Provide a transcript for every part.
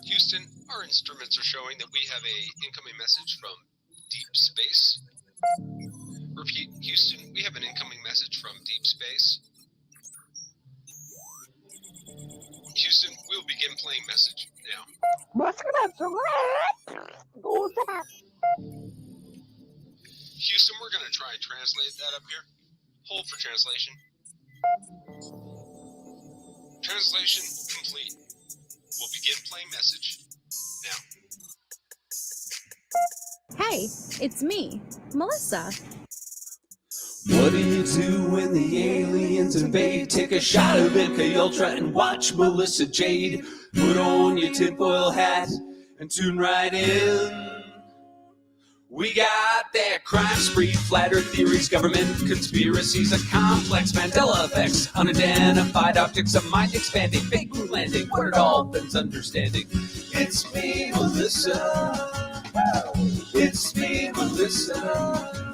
Houston, our instruments are showing that we have a incoming message from deep space. Repeat, Houston, we have an incoming message from deep space. Houston, we'll begin playing message now. Houston, we're going to try and translate that up here. Hold for translation. Translation complete. We'll begin playing message now. Hey, it's me, Melissa. What do you do when the aliens invade? Take a shot of MK Ultra and watch Melissa Jade. Put on your tinfoil hat and tune right in. We got that crime spree, flat earth theories, government conspiracies, a complex Mandela effects, unidentified objects, a mind expanding, fake moon landing, what are dolphins understanding? It's me, Melissa. It's me, Melissa.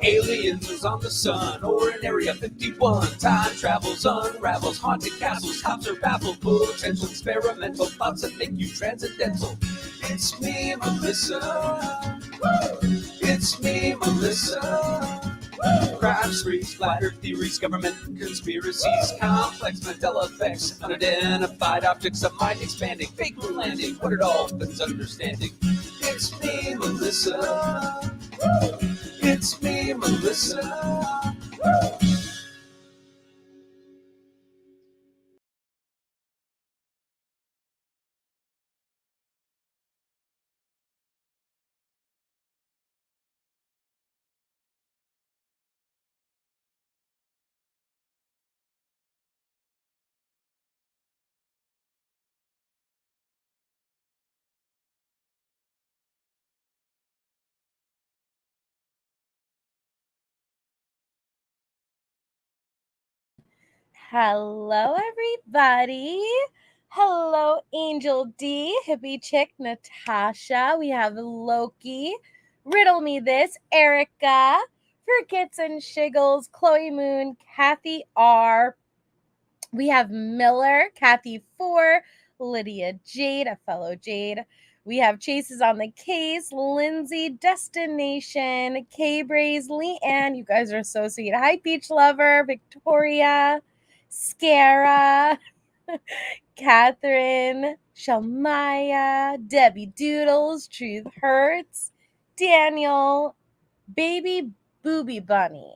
Aliens is on the sun or in Area 51. Time travels, unravels, haunted castles, cops are baffled, potential experimental thoughts that make you transcendental. It's me, Melissa. It's me, Melissa. Crime sprees, flat earth theories, government conspiracies, complex Mandela effects, unidentified objects of mind expanding, fake moon landing, what are dolphins understanding? It's me, Melissa. It's me, Melissa. Hello, everybody. Hello, Angel D, Hippie Chick, Natasha. We have Loki, Riddle Me This, Erica, Forgets and Shiggles, Chloe Moon, Kathy R. We have Miller, Kathy 4, Lydia Jade, a fellow Jade. We have Chases on the Case, Lindsay, Destination, K-Braze, Leanne. You guys are so sweet. Hi, Beach Lover, Victoria, Scara, Catherine, Shalmaya, Debbie Doodles, Truth Hurts, Daniel, Baby Booby Bunny.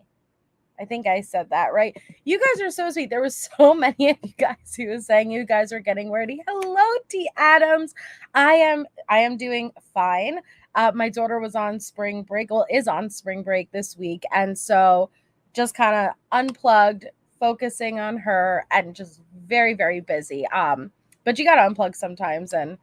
I think I said that right. You guys are so sweet. There was so many of you guys who was saying you guys are getting ready. Hello, T. Adams. I am doing fine. My daughter was on spring break. Well, is on spring break this week, and so just kind of unplugged, focusing on her, and just very very busy. But you gotta unplug sometimes and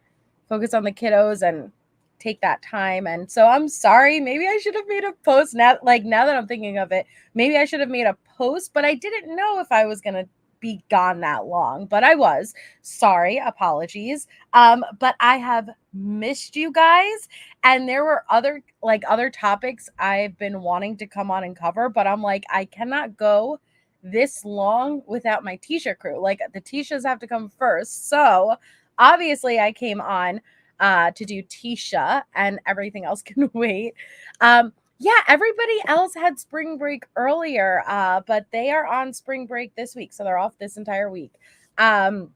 focus on the kiddos and take that time. And so I'm sorry. Maybe I should have made a post now. Like now that I'm thinking of it, maybe I should have made a post, but I didn't know if I was gonna be gone that long. But I was. Sorry, apologies. But I have missed you guys, and there were other topics I've been wanting to come on and cover, but I'm like, I cannot go this long without my Tisha crew. Like the Tishas have to come first. So obviously I came on to do Tisha, and everything else can wait. Yeah, everybody else had spring break earlier, but they are on spring break this week, so they're off this entire week. And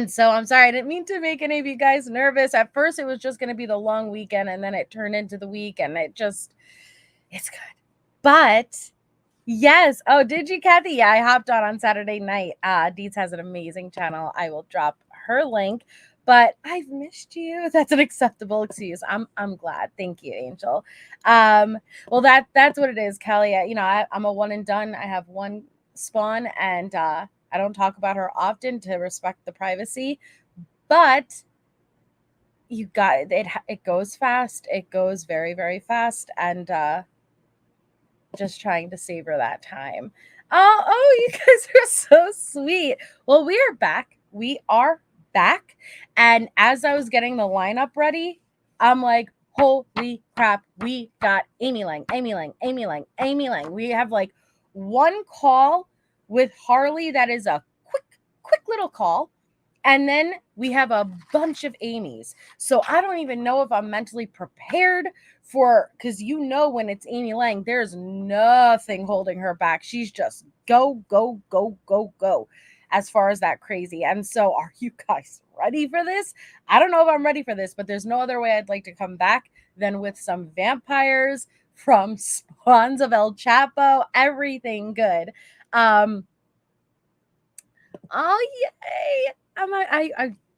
so I'm sorry, I didn't mean to make any of you guys nervous. At first, it was just going to be the long weekend, and then it turned into the week, and it's good. But yes, oh, did you, Kathy? Yeah, I hopped on Saturday night. Deets has an amazing channel. I will drop her link. But I've missed you. That's an acceptable excuse. I'm glad. Thank you, Angel. Well, that's what it is, Kelly. I'm a one and done. I have one spawn, and I don't talk about her often to respect the privacy. But you got it. It goes fast. It goes very very fast, and just trying to savor that time. You guys are so sweet. Well, we are back. We are back. And as I was getting the lineup ready, I'm like, holy crap, we got Amy Lang, Amy Lang, Amy Lang, Amy Lang. We have like one call with Harley that is a quick little call. And then we have a bunch of Amy's. So I don't even know if I'm mentally prepared for, because you know when it's Amy Lang, there's nothing holding her back. She's just go, go, go, go, go as far as that crazy. And so are you guys ready for this? I don't know if I'm ready for this, but there's no other way I'd like to come back than with some vampires from Swans of El Chapo, everything good. Oh yay!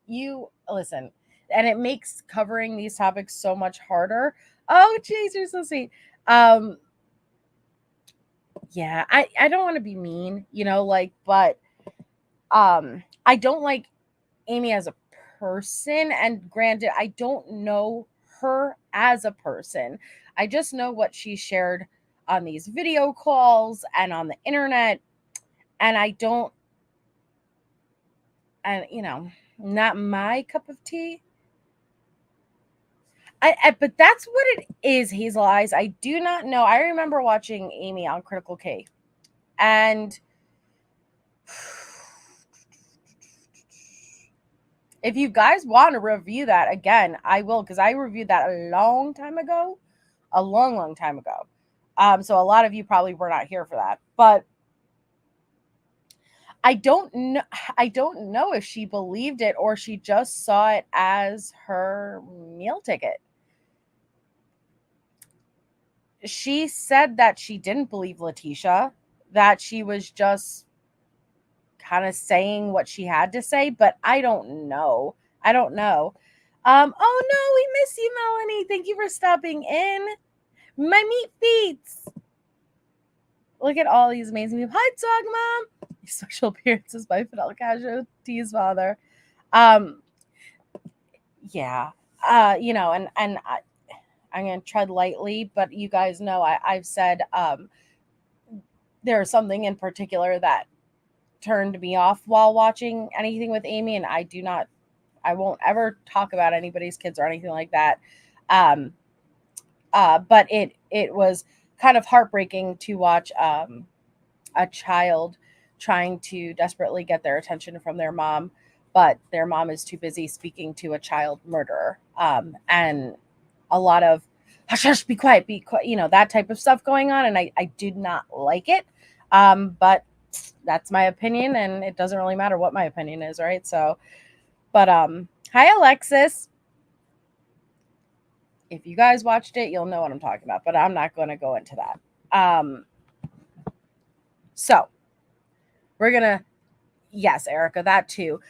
You listen, and it makes covering these topics so much harder. Oh jeez, you're so sweet. Um, yeah, I don't want to be mean, like, but I don't like Amy as a person, and granted, I don't know her as a person. I just know what she shared on these video calls and on the internet, and I don't, and not my cup of tea. But that's what it is, Hazel Eyes. I do not know. I remember watching Amy on Critical K, and if you guys want to review that again, I will, because I reviewed that a long time ago, a long, long time ago. So a lot of you probably were not here for that, but I don't know. I don't know if she believed it or she just saw it as her meal ticket. She said that she didn't believe Letecia, that she was just kind of saying what she had to say, but I don't know. I don't know. Oh no, we miss you, Melanie. Thank you for stopping in. My meat feats. Look at all these amazing people. Hi, Dog Mom. Social appearances by Fidel Cassio's father. Yeah. And I'm gonna tread lightly, but you guys know I've said there's something in particular that turned me off while watching anything with Amy, and I won't ever talk about anybody's kids or anything like that. But it was kind of heartbreaking to watch a child trying to desperately get their attention from their mom, but their mom is too busy speaking to a child murderer. And a lot of hush, hush, be quiet, that type of stuff going on. And I did not like it. But that's my opinion, and it doesn't really matter what my opinion is, right? So, but hi Alexis. If you guys watched it, you'll know what I'm talking about, but I'm not going to go into that. So we're gonna, yes, Erica, that too.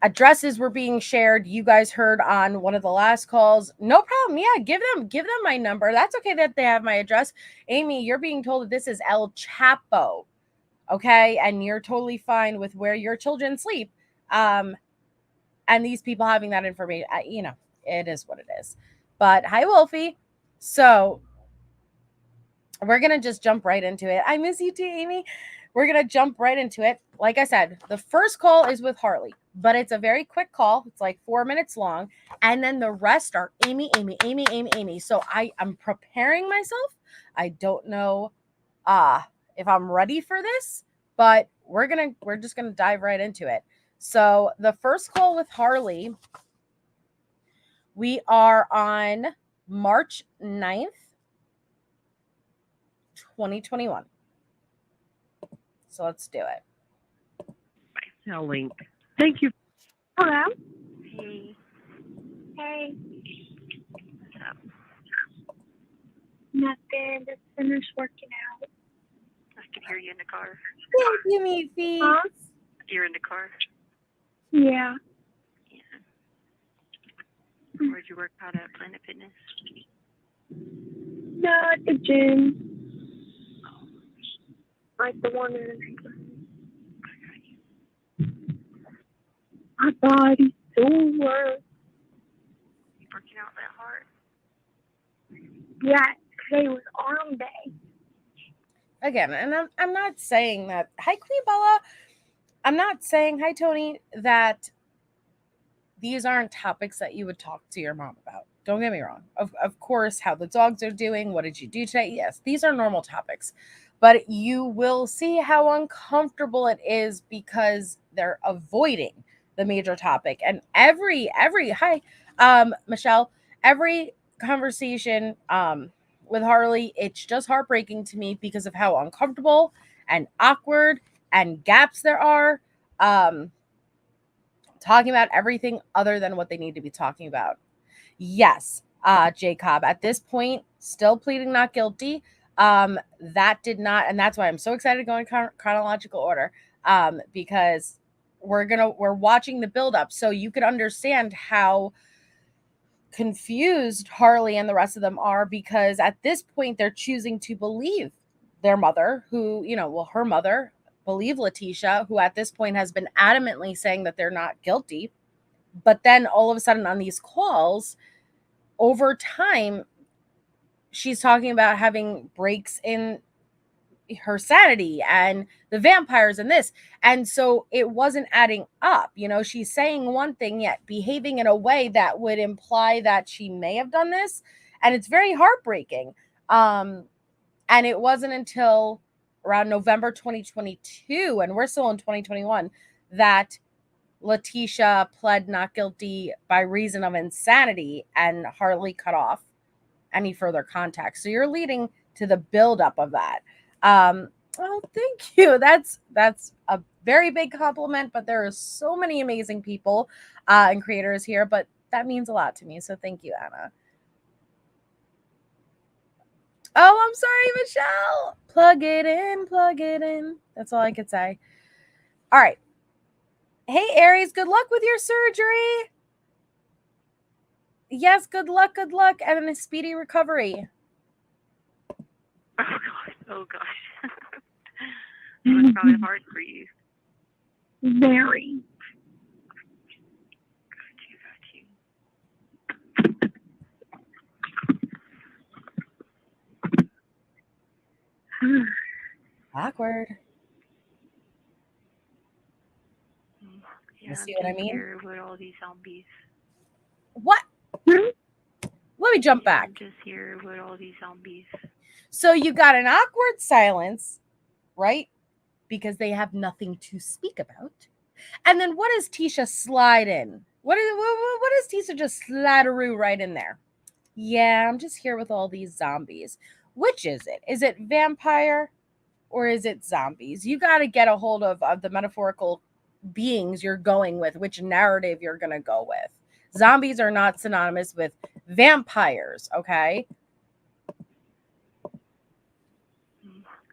Addresses were being shared. You guys heard on one of the last calls. No problem. Yeah, give them my number. That's okay that they have my address. Amy, you're being told that this is El Chapo. Okay, and you're totally fine with where your children sleep. And these people having that information, it is what it is. But hi, Wolfie. So we're gonna just jump right into it. I miss you too, Amy. We're gonna jump right into it. Like I said, the first call is with Harley, but it's a very quick call. It's like 4 minutes long, and then the rest are Amy, Amy, Amy, Amy, Amy. So I'm preparing myself. I don't know if I'm ready for this, but we're just gonna dive right into it. So the first call with Harley, we are on March 9th, 2021. So let's do it. Cell link. Thank you. Hello. Hey. Hey. What's up? Nothing. Just finished working out. I can hear you in the car. Thank you, Meefy. Huh? You're in the car? Yeah. Yeah. Where'd you work out at Planet Fitness? No, at the gym. Like the one in my body's sore. You working out that hard? Yeah, today was arm day. Again, and I'm not saying that. Hi, Queen Bella. I'm not saying, hi, Tony, that these aren't topics that you would talk to your mom about. Don't get me wrong. Of course, how the dogs are doing. What did you do today? Yes, these are normal topics. But you will see how uncomfortable it is because they're avoiding the major topic. And every hi, Michelle, every conversation with Harley, it's just heartbreaking to me because of how uncomfortable and awkward and gaps there are. Talking about everything other than what they need to be talking about. Yes, Jacob, at this point, still pleading not guilty. That did not, and that's why I'm so excited to go in chronological order. Because we're watching the build up, so you could understand how confused Harley and the rest of them are, because at this point they're choosing to believe their mother, who, her mother, believe Letecia, who at this point has been adamantly saying that they're not guilty. But then all of a sudden on these calls, over time, she's talking about having breaks in her sanity and the vampires and this. And so it wasn't adding up. She's saying one thing yet behaving in a way that would imply that she may have done this. And it's very heartbreaking. And it wasn't until around November 2022, and we're still in 2021, that Letecia pled not guilty by reason of insanity, and Harley cut off any further contact. So you're leading to the buildup of that. Oh, thank you. That's a very big compliment, but there are so many amazing people and creators here, but that means a lot to me. So thank you, Anna. Oh, I'm sorry, Michelle. Plug it in, plug it in. That's all I could say. All right. Hey, Aries, good luck with your surgery. Yes, good luck, and a speedy recovery. Oh gosh. It was probably hard for you. Very. Awkward. Yeah, You see I'm what I just mean? here with all these zombies. What? Let me jump back. I'm just here with all these zombies. So you got an awkward silence, right? Because they have nothing to speak about. And then what does Tisha slide in? What does Tisha just slatteroo right in there? Yeah, I'm just here with all these zombies. Which is it? Is it vampire or is it zombies? You got to get a hold of the metaphorical beings you're going with, which narrative you're going to go with. Zombies are not synonymous with vampires, okay?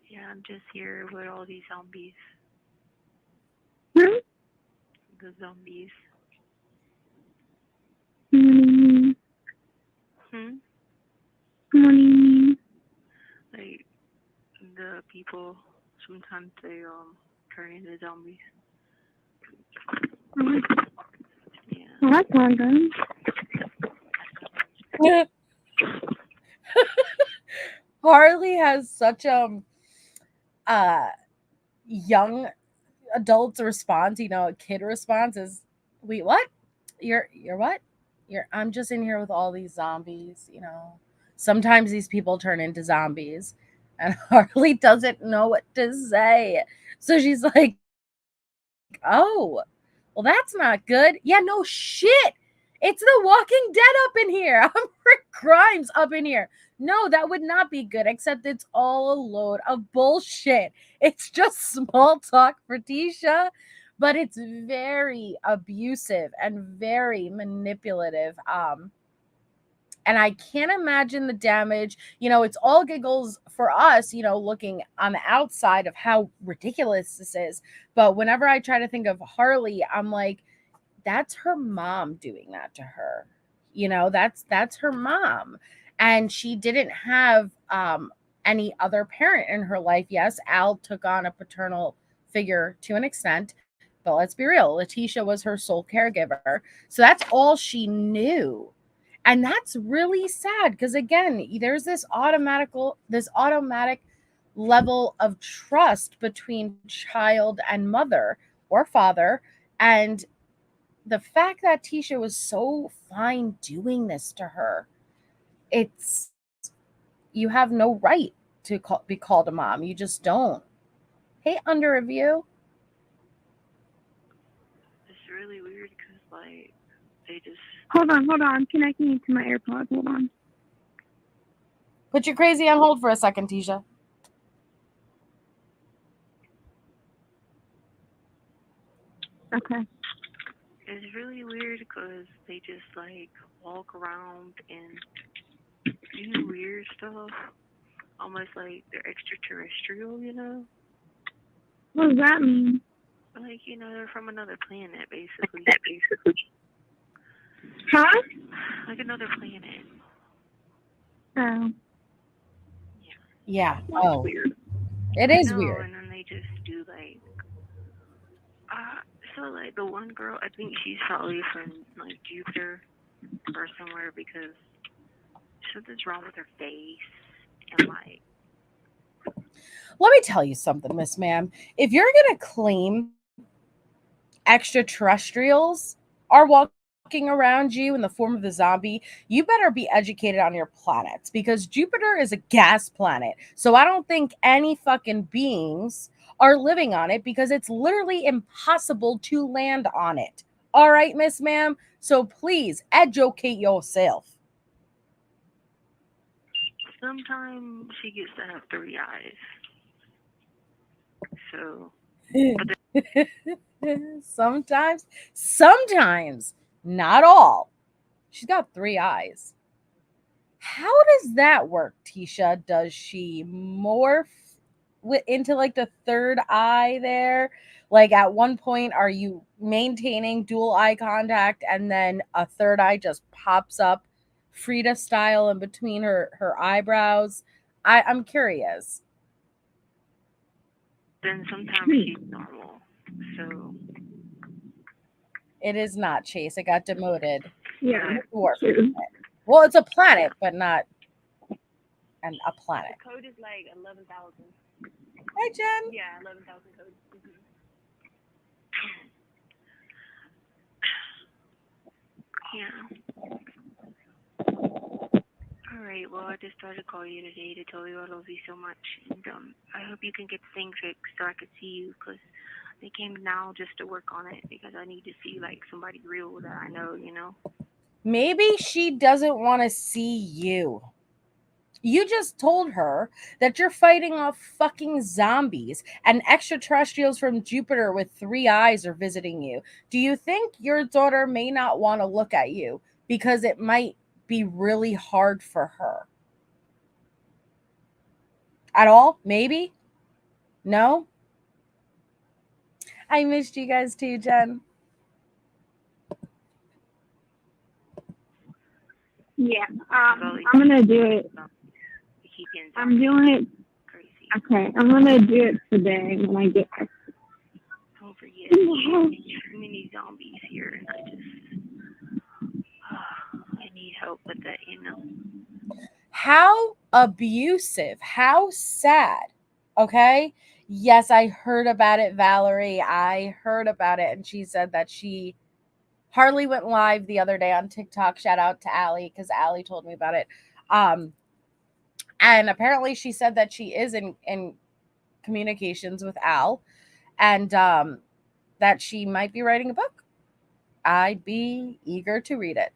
Yeah, I'm just here with all these zombies. Hmm? The zombies. What do you mean? What do you mean? Like, the people, sometimes they turn into zombies. Yeah. Well, that's not good. Harley has such a young adult's response, a kid response is, wait, what? You're what? I'm just in here with all these zombies, Sometimes these people turn into zombies. And Harley doesn't know what to say. So she's like, oh, well, that's not good. Yeah, no shit. It's the Walking Dead up in here. I'm Rick Grimes up in here. No, that would not be good, except it's all a load of bullshit. It's just small talk for Tisha, but it's very abusive and very manipulative. And I can't imagine the damage. It's all giggles for us, looking on the outside of how ridiculous this is. But whenever I try to think of Harley, I'm like, that's her mom doing that to her. That's her mom. And she didn't have any other parent in her life. Yes, Al took on a paternal figure to an extent, but let's be real, Letecia was her sole caregiver. So that's all she knew. And that's really sad because, again, there's this automatic level of trust between child and mother or father. And the fact that Tisha was so fine doing this to her, you have no right to be called a mom. You just don't. Hey, under review. really weird because, like, they just. Hold on. I'm connecting you to my AirPods. Hold on. Put your crazy on hold for a second, Tisha. Okay. It's really weird because they just, like, walk around and do weird stuff. Almost like they're extraterrestrial, you know? What does that mean? Like, you know, they're from another planet, basically. Huh? Like another planet. Oh. Yeah. That's Oh, weird. it I is know, weird. and then they just do, like, so, like, the one girl, I think she's probably from, like, Jupiter or somewhere because something's wrong with her face. And, like, Let me tell you something, Miss Ma'am. If you're going to claim extraterrestrials are walking around you in the form of a zombie, you better be educated on your planets because Jupiter is a gas planet. So I don't think any fucking beings are living on it because it's literally impossible to land on it. All right, Miss Ma'am. So please educate yourself. sometimes she gets to have 3 eyes. So, sometimes, not all. She's got 3 eyes. How does that work, Tisha? Does she morph into like the third eye there? Like at one point, are you maintaining dual eye contact and then a third eye just pops up Frida style in between her eyebrows? I'm curious. then sometimes she's normal. So, It is not Chase. It got demoted. Yeah. Dwarf. True. Well, it's a planet, but not a planet. The code is like 11,000. Hi, Jen. Yeah, 11,000 code. yeah. Alright, well, I just thought to call you today to tell you I love you so much. And I hope you can get the thing fixed so I could see you because they came now just to work on it because I need to see, like, somebody real that I know, you know? Maybe she doesn't want to see you. You just told her that you're fighting off fucking zombies and extraterrestrials from Jupiter with 3 eyes are visiting you. Do you think your daughter may not want to look at you because it might be really hard for her? At all? Maybe? No? I missed you guys too, Jen. Yeah. I'm gonna do it. You keep getting I'm doing it. crazy. Okay. I'm gonna do it today when I get back. Don't forget, too many zombies here, and I just, I need help with that, you know? How abusive, how sad. Okay. Yes, I heard about it, Valerie. I heard about it. And she said that Harley went live the other day on TikTok. Shout out to Allie because Allie told me about it. And apparently she said that she is in communications with Al and that she might be writing a book. I'd be eager to read it.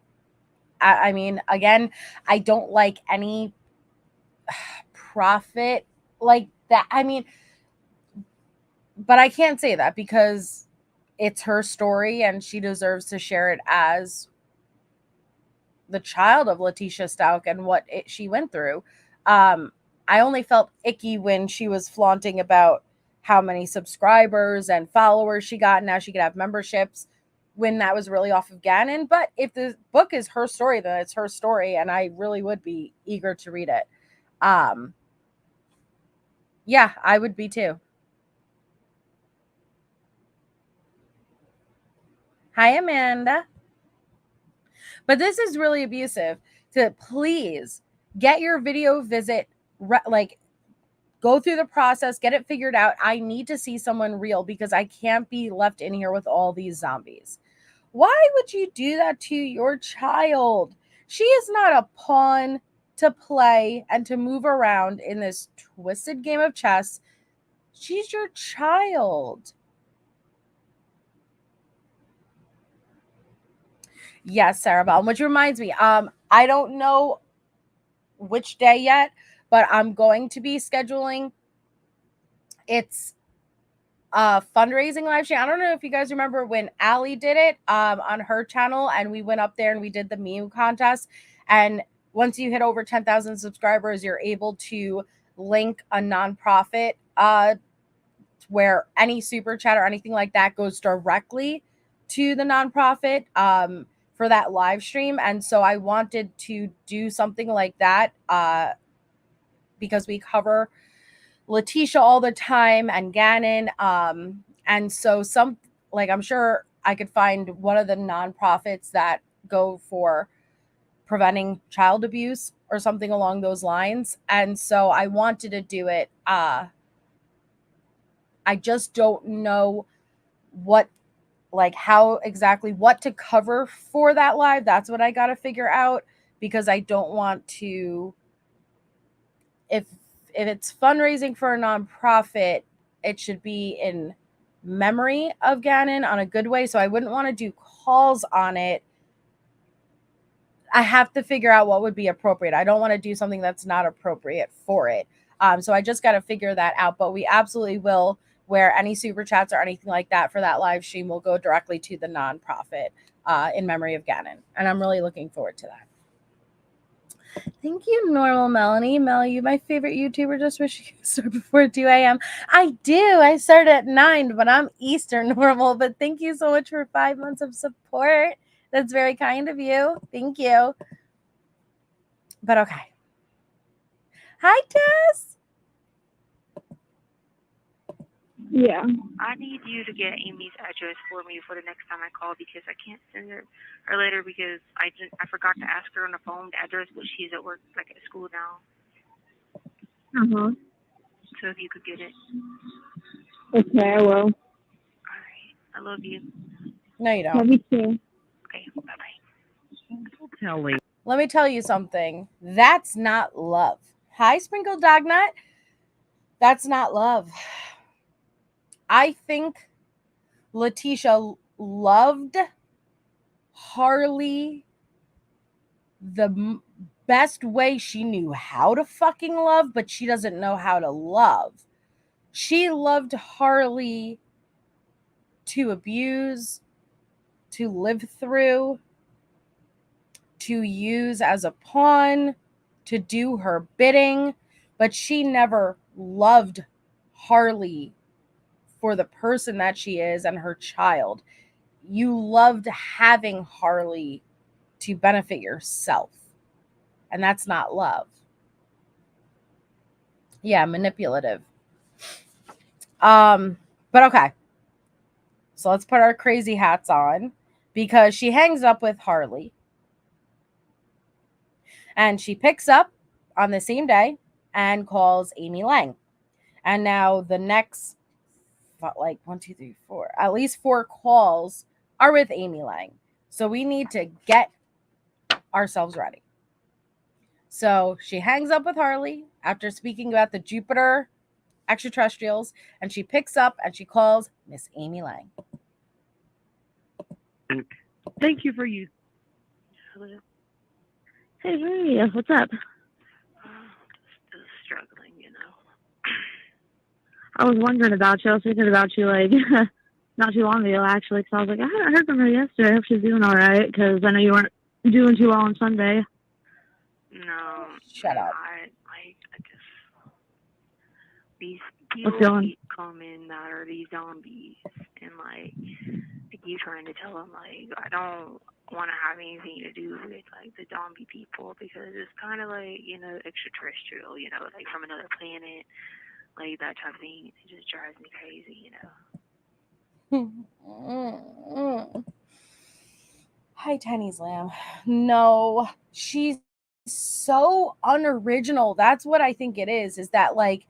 I mean, again, I don't like any profit like that. I mean, but I can't say that because it's her story and she deserves to share it as the child of Letecia Stauch and what she went through. I only felt icky when she was flaunting about how many subscribers and followers she got. Now she could have memberships when that was really off of Gannon. But if the book is her story, then it's her story. And I really would be eager to read it. Yeah, I would be too. Hi, Amanda. But this is really abusive. To please get your video visit, like go through the process, get it figured out. I need to see someone real because I can't be left in here with all these zombies. Why would you do that to your child? She is not a pawn to play and to move around in this twisted game of chess. She's your child. Yes, Sarah Bell. Which reminds me, I don't know which day yet, but I'm going to be scheduling. It's a fundraising live stream. I don't know if you guys remember when Allie did it on her channel, and we went up there and we did the meme contest. And once you hit over 10,000 subscribers, you're able to link a nonprofit where any super chat or anything like that goes directly to the nonprofit for that live stream. And so I wanted to do something like that because we cover Letecia all the time and Gannon. And so I'm sure I could find one of the nonprofits that go for preventing child abuse or something along those lines. And so I wanted to do it. I just don't know how exactly what to cover for that live. That's what I got to figure out, because I don't want to, if it's fundraising for a nonprofit, it should be in memory of Gannon on a good way. So I wouldn't want to do calls on it. I have to figure out what would be appropriate. I don't want to do something that's not appropriate for it. So I just got to figure that out. But we absolutely will, where any super chats or anything like that for that live stream will go directly to the nonprofit in memory of Gannon. And I'm really looking forward to that. Thank you, Normal Melanie. Mel, you my favorite YouTuber. Just wish you could start before 2 a.m. I do. I start at 9, but I'm Eastern Normal. But thank you so much for 5 months of support. That's very kind of you. Thank you. But okay. Hi, Tess. Yeah. I need you to get Amy's address for me for the next time I call, because I can't send her a letter because I forgot to ask her on the phone the address, but she's at work, like at school now. Uh-huh. So if you could get it. Okay, I will. All right. I love you. No, you don't. Love you too. Okay, bye-bye. Let me tell you something. That's not love. Hi, Sprinkle Dognut. That's not love. I think Letecia loved Harley the best way she knew how to fucking love, but she doesn't know how to love. She loved Harley to abuse, to live through, to use as a pawn, to do her bidding, but she never loved Harley for the person that she is and her child. You loved having Harley to benefit yourself, and that's not love. Yeah, manipulative. But okay. So let's put our crazy hats on, because she hangs up with Harley. And she picks up on the same day and calls Amy Lang. And now the next, like 1, 2, 3, 4, at least 4 calls are with Amy Lang. So we need to get ourselves ready. So she hangs up with Harley after speaking about the Jupiter extraterrestrials, and she picks up and she calls Miss Amy Lang. Thank you for you. Hello. Hey, what's up? Still struggling, you know. I was wondering about you. I was thinking about you, like, not too long ago, actually, because I was like, I hadn't heard from her yesterday. I hope she's doing all right, because I know you weren't doing too well on Sunday. No. Shut up. I just, these people keep coming that are these zombies, and like you trying to tell them, like, I don't want to have anything to do with like the zombie people, because it's kind of like, you know, extraterrestrial, you know, like from another planet, like that type of thing. It just drives me crazy, you know. Hi, Tenny's Lamb. No, she's so unoriginal. That's what I think it is that like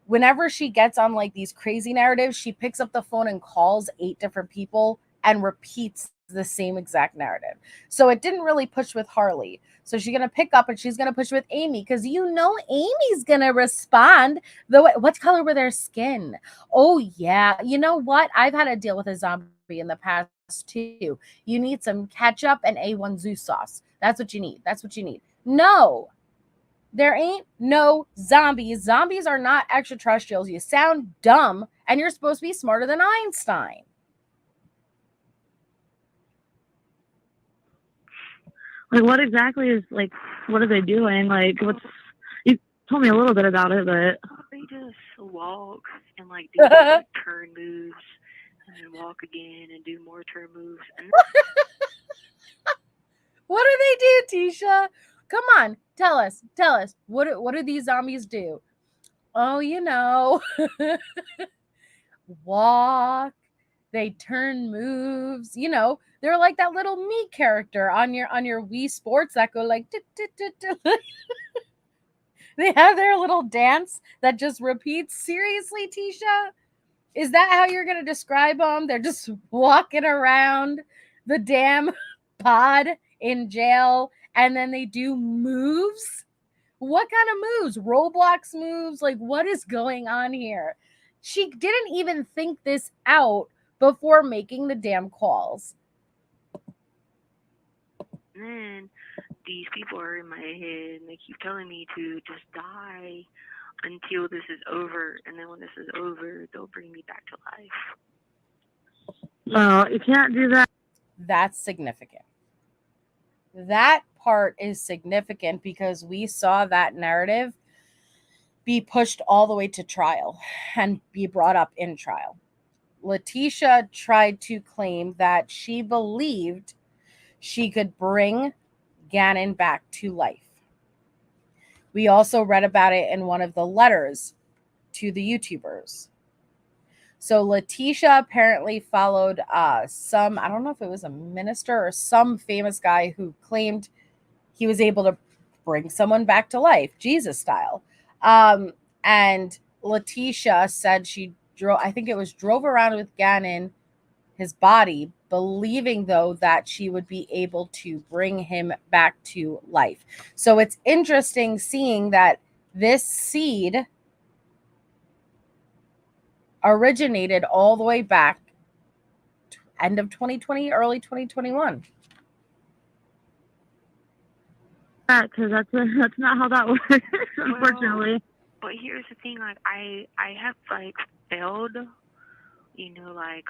whenever she gets on like these crazy narratives, she picks up the phone and calls 8 different people and repeats the same exact narrative. So it didn't really push with Harley. So she's going to pick up and she's going to push with Amy, because you know Amy's going to respond the way, what color were their skin? Oh, yeah. You know what? I've had to deal with a zombie in the past too. You need some ketchup and A1 Zeus sauce. That's what you need. That's what you need. No, there ain't no zombies. Zombies are not extraterrestrials. You sound dumb, and you're supposed to be smarter than Einstein. Like, what exactly is, like, what are they doing? Like, what's, you told me a little bit about it, but. They just walk and like do like turn moves and then walk again and do more turn moves. And What do they do, Tisha? Come on, tell us. Tell us. What do these zombies do? Oh, you know, walk. They turn moves. You know, they're like that little me character on your Wii Sports that go like. They have their little dance that just repeats. Seriously, Tisha? Is that how you're going to describe them? They're just walking around the damn pod in jail and then they do moves? What kind of moves? Roblox moves? Like, what is going on here? She didn't even think this out before making the damn calls. then these people are in my head and they keep telling me to just die until this is over. And then when this is over, they'll bring me back to life. No, you can't do that. That's significant. That part is significant because we saw that narrative be pushed all the way to trial and be brought up in trial. Letecia tried to claim that she believed she could bring Gannon back to life. We also read about it in one of the letters to the YouTubers. So Letecia apparently followed some, I don't know if it was a minister or some famous guy who claimed he was able to bring someone back to life, Jesus style. And Letecia said she drove, I think it was drove around with Gannon, his body, believing though that she would be able to bring him back to life. So it's interesting seeing that this seed originated all the way back end of 2020, early 2021. Because that's not how that works, unfortunately. But here's the thing, like I have like failed, you know, like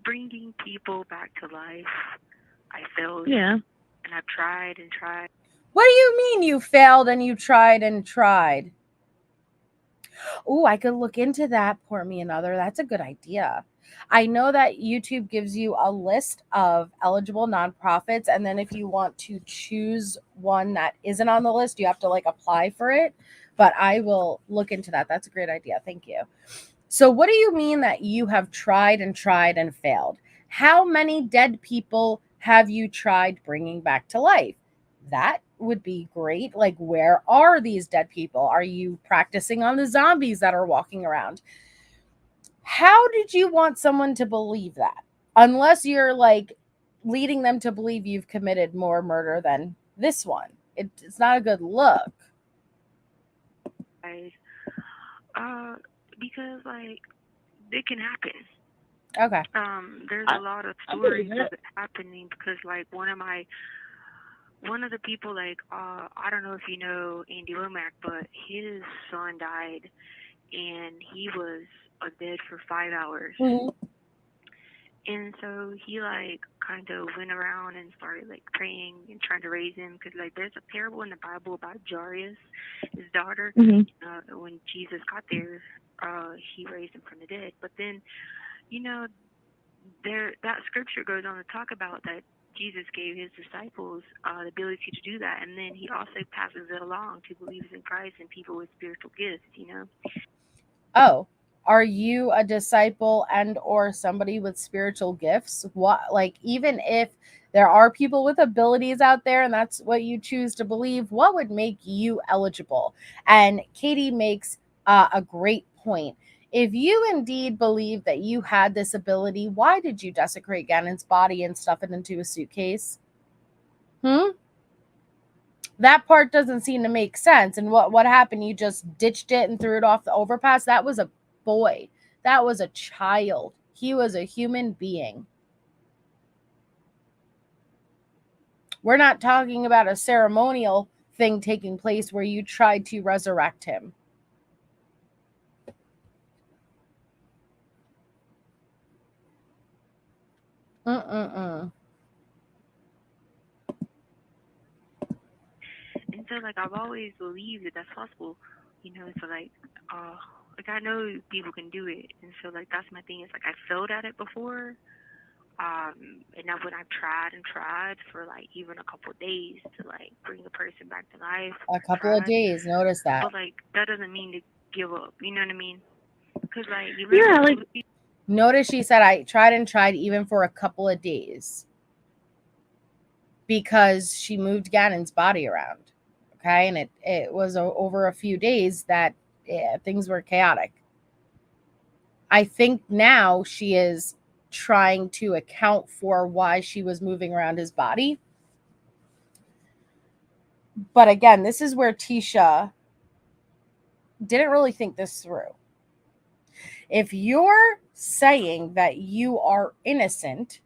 bringing people back to life. I failed. Yeah. And I've tried and tried. What do you mean you failed and you tried and tried? Oh, I could look into that. Pour me another. That's a good idea. I know that YouTube gives you a list of eligible nonprofits, and then if you want to choose one that isn't on the list, you have to like apply for it. But I will look into that. That's a great idea. Thank you. So, what do you mean that you have tried and failed? How many dead people have you tried bringing back to life? That would be great. Like, where are these dead people? Are you practicing on the zombies that are walking around? How did you want someone to believe that? Unless you're like leading them to believe you've committed more murder than this one. It's not a good look. Because like it can happen. Okay. There's a lot of stories of it happening because like one of the people, like I don't know if you know Andy Womack, but his son died and he was dead for 5 hours. Mm-hmm. And so he like kind of went around and started like praying and trying to raise him because like there's a parable in the Bible about Jairus, his daughter. Mm-hmm. When Jesus got there, he raised him from the dead. But then, you know, that scripture goes on to talk about that Jesus gave his disciples the ability to do that, and then he also passes it along to believers in Christ and people with spiritual gifts. You know. Oh. Are you a disciple and or somebody with spiritual gifts? What, like, even if there are people with abilities out there and that's what you choose to believe, what would make you eligible? And Katie makes a great point. If you indeed believe that you had this ability, why did you desecrate Gannon's body and stuff it into a suitcase? That part doesn't seem to make sense. And what happened? You just ditched it and threw it off the overpass? That was a boy. That was a child. He was a human being. We're not talking about a ceremonial thing taking place where you tried to resurrect him. Mm-mm-mm. And so, like, I've always believed that that's possible, so, like, I know people can do it. And so, like, that's my thing. Is, like, I failed at it before. And now when I've tried and tried for, like, even a couple of days to, like, bring a person back to life. A couple of days, notice that. But, like, that doesn't mean to give up. You know what I mean? Because, like, Yeah, like, notice she said, I tried and tried even for a couple of days. Because she moved Gannon's body around. Okay. And it was over a few days that things were chaotic. I think now she is trying to account for why she was moving around his body. But again, this is where Tisha didn't really think this through. If you're saying that you are innocent,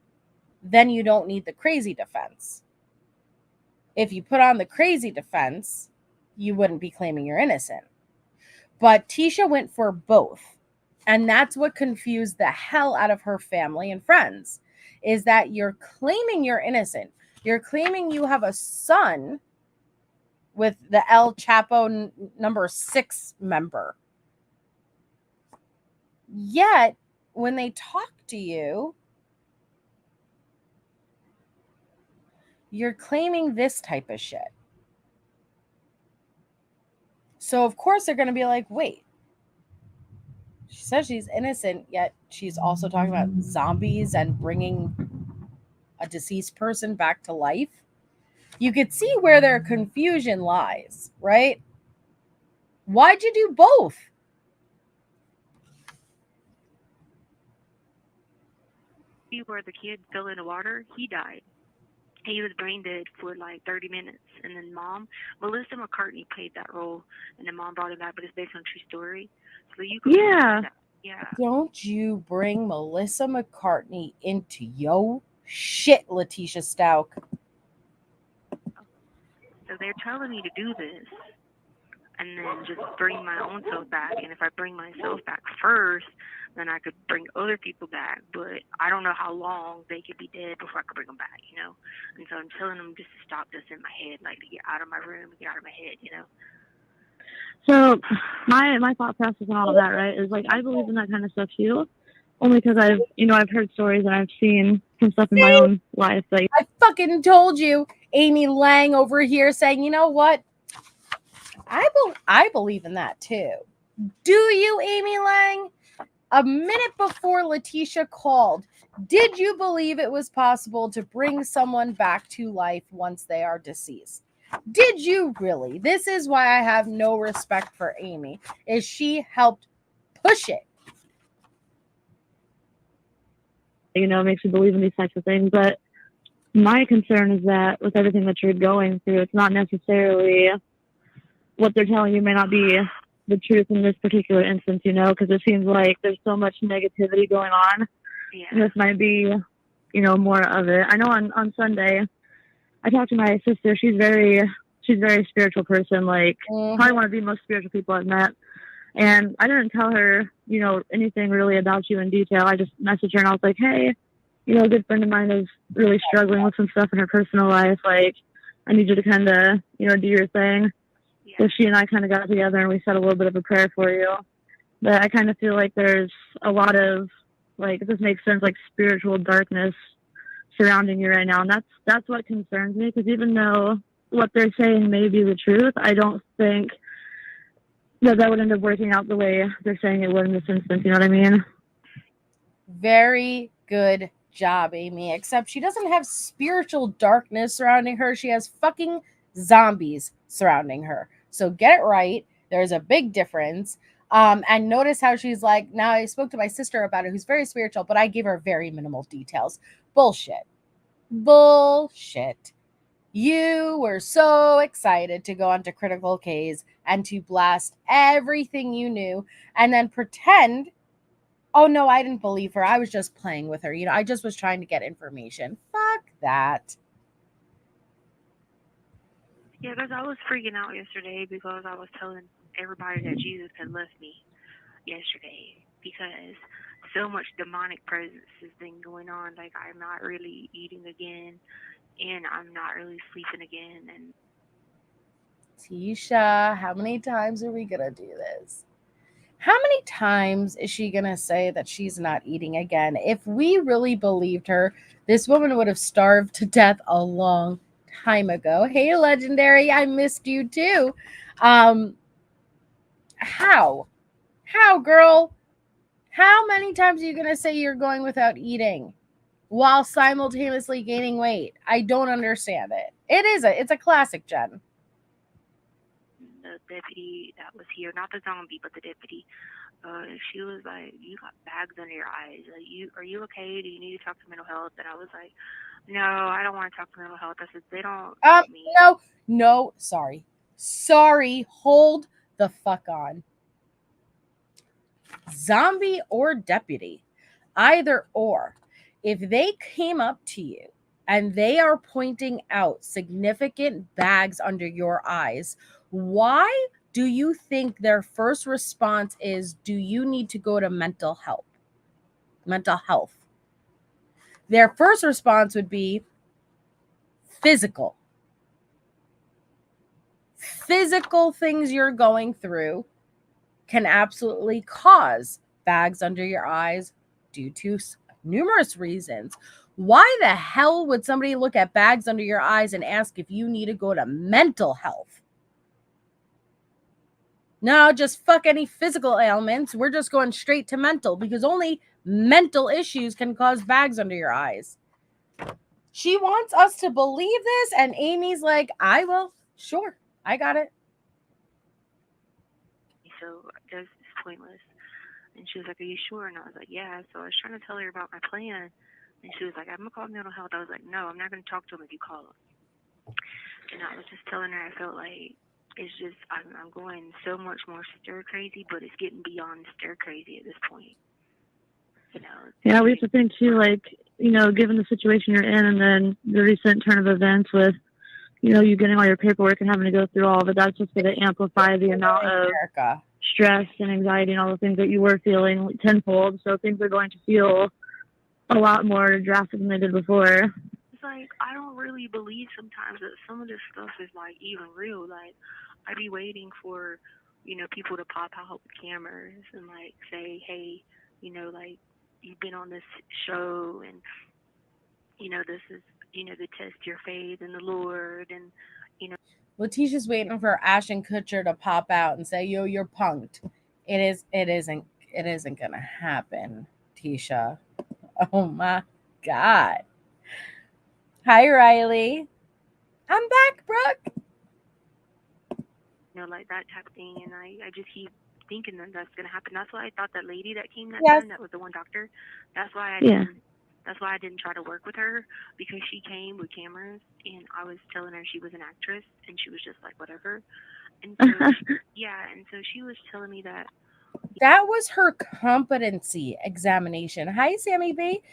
then you don't need the crazy defense. If you put on the crazy defense, you wouldn't be claiming you're innocent. But Tisha went for both. And that's what confused the hell out of her family and friends, is that you're claiming you're innocent. You're claiming you have a son with the El Chapo number 6 member. Yet, when they talk to you, you're claiming this type of shit. So, of course, they're going to be like, wait, she says she's innocent, yet she's also talking about zombies and bringing a deceased person back to life. You could see where their confusion lies, right? Why'd you do both? Where the kid fell in the water, he died. He was brain dead for like 30 minutes. And then Melissa McCartney played that role, and then mom brought it back, but it's based on a true story. So you can yeah. Don't you bring Melissa McCartney into yo shit, Letecia Stauch. So they're telling me to do this and then just bring my own self back. And if I bring myself back first, then I could bring other people back. But I don't know how long they could be dead before I could bring them back, And so I'm telling them just to stop this in my head, like to get out of my room, get out of my head, So my thought process and all of that, right, is like I believe in that kind of stuff too. Only because I've heard stories and I've seen some stuff in my own life. Like, I fucking told you, Amy Lang over here saying, you know what? I believe in that too. Do you, Amy Lang? A minute before Letecia called, did you believe it was possible to bring someone back to life once they are deceased? Did you really? This is why I have no respect for Amy, is she helped push it. It makes you believe in these types of things. But my concern is that with everything that you're going through, it's not necessarily what they're telling you may not be the truth in this particular instance, because it seems like there's so much negativity going on. Yeah. And this might be, more of it. I know on Sunday, I talked to my sister. She's a very spiritual person, like probably one of the most spiritual people I've met. And I didn't tell her, anything really about you in detail. I just messaged her and I was like, hey, a good friend of mine is really struggling with some stuff in her personal life. Like, I need you to kind of, do your thing. Yeah. So she and I kind of got together and we said a little bit of a prayer for you. But I kind of feel like there's a lot of, like, if this makes sense, like spiritual darkness surrounding you right now. And that's what concerns me, because even though what they're saying may be the truth, I don't think that would end up working out the way they're saying it would in this instance. You know what I mean? Very good job, Amy. Except she doesn't have spiritual darkness surrounding her. She has fucking zombies surrounding her. So get it right. There's a big difference. And notice how she's like, now I spoke to my sister about it, who's very spiritual, but I gave her very minimal details. Bullshit. You were so excited to go onto Critical K's and to blast everything you knew and then pretend Oh no, I didn't believe her. I was just playing with her. I just was trying to get information. Fuck that. Yeah, because I was freaking out yesterday because I was telling everybody that Jesus had left me yesterday because so much demonic presence has been going on. Like, I'm not really eating again and I'm not really sleeping again. And Tisha, how many times are we gonna do this? How many times is she gonna say that she's not eating again? If we really believed her, this woman would have starved to death a long time ago. Hey, Legendary, I missed you too. Um, how? How, girl? How many times are you gonna say you're going without eating while simultaneously gaining weight? I don't understand it. It's a classic, Jen. the deputy that was here, not the zombie, but the deputy, she was like, "You got bags under your eyes. Like, are you okay? Do you need to talk to mental health?" And I was like, "No, I don't want to talk to mental health." I said, "They don't want me." No, sorry. Hold the fuck on. Zombie or deputy, either or. If they came up to you and they are pointing out significant bags under your eyes, why do you think their first response is, do you need to go to mental health? Mental health. Their first response would be physical. Physical things you're going through can absolutely cause bags under your eyes due to numerous reasons. Why the hell would somebody look at bags under your eyes and ask if you need to go to mental health? No, just fuck any physical ailments. We're just going straight to mental because only mental issues can cause bags under your eyes. She wants us to believe this, and Amy's like, I will. Sure, I got it. So that's pointless. And she was like, "Are you sure?" And I was like, "Yeah." So I was trying to tell her about my plan, and she was like, "I'm gonna call mental health." I was like, "No, I'm not gonna talk to them if you call them." And I was just telling her I felt like it's just I'm going so much more stir crazy, but it's getting beyond stir crazy at this point. Yeah, we have to think too, like, given the situation you're in and then the recent turn of events with, you getting all your paperwork and having to go through all of it, that's just going to amplify the amount of stress and anxiety and all the things that you were feeling tenfold. So things are going to feel a lot more drastic than they did before. It's like, I don't really believe sometimes that some of this stuff is like even real. Like, I'd be waiting for, people to pop out with cameras and like say, "Hey, like, you've been on this show and, this is, to test your faith in the Lord." And, Letecia's waiting for Ashton Kutcher to pop out and say, "Yo, you're punked." It isn't gonna happen, Tisha. Oh my God. Hi, Riley. I'm back, Brooke. like that type of thing. And I just keep thinking that that's going to happen. That's why I thought that lady that came that time, that was the one doctor. That's why I didn't try to work with her, because she came with cameras and I was telling her she was an actress and she was just like, whatever. And so, and so she was telling me that. That was her competency examination. Hi, Sammy B.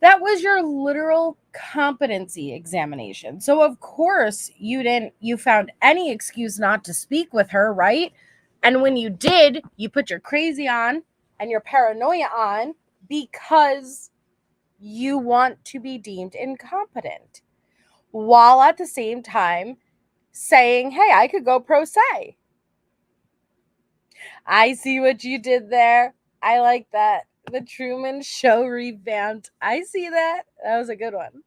That was your literal competency examination. So of course you found any excuse not to speak with her, right? And when you did, you put your crazy on and your paranoia on because you want to be deemed incompetent, while at the same time saying, "Hey, I could go pro se." I see what you did there. I like that. The Truman Show revamped. I see that. That was a good one.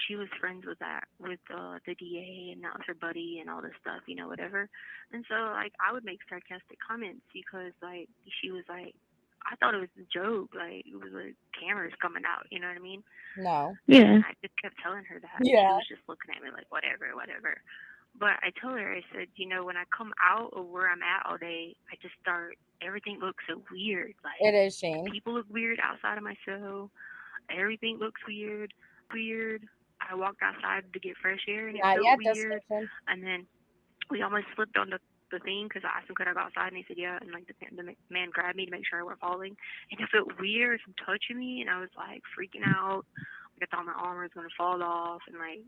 She was friends with the DA, and that was her buddy and all this stuff, whatever. And so, like, I would make sarcastic comments because, like, she was like, I thought it was a joke. Like, it was like cameras coming out, you know what I mean? No. Yeah. And I just kept telling her that. Yeah. She was just looking at me like, whatever. But I told her, I said, when I come out of where I'm at all day, I just everything looks so weird. Like, it is, Shane. People look weird outside of my cell. Everything looks weird. I walked outside to get fresh air and it felt weird. And then we almost slipped on the the thing because I asked them could I go outside, and they said yeah, and like the man grabbed me to make sure I wasn't falling, and it felt weird from touching me, and I was like freaking out. Like I thought my arm was gonna fall off, and like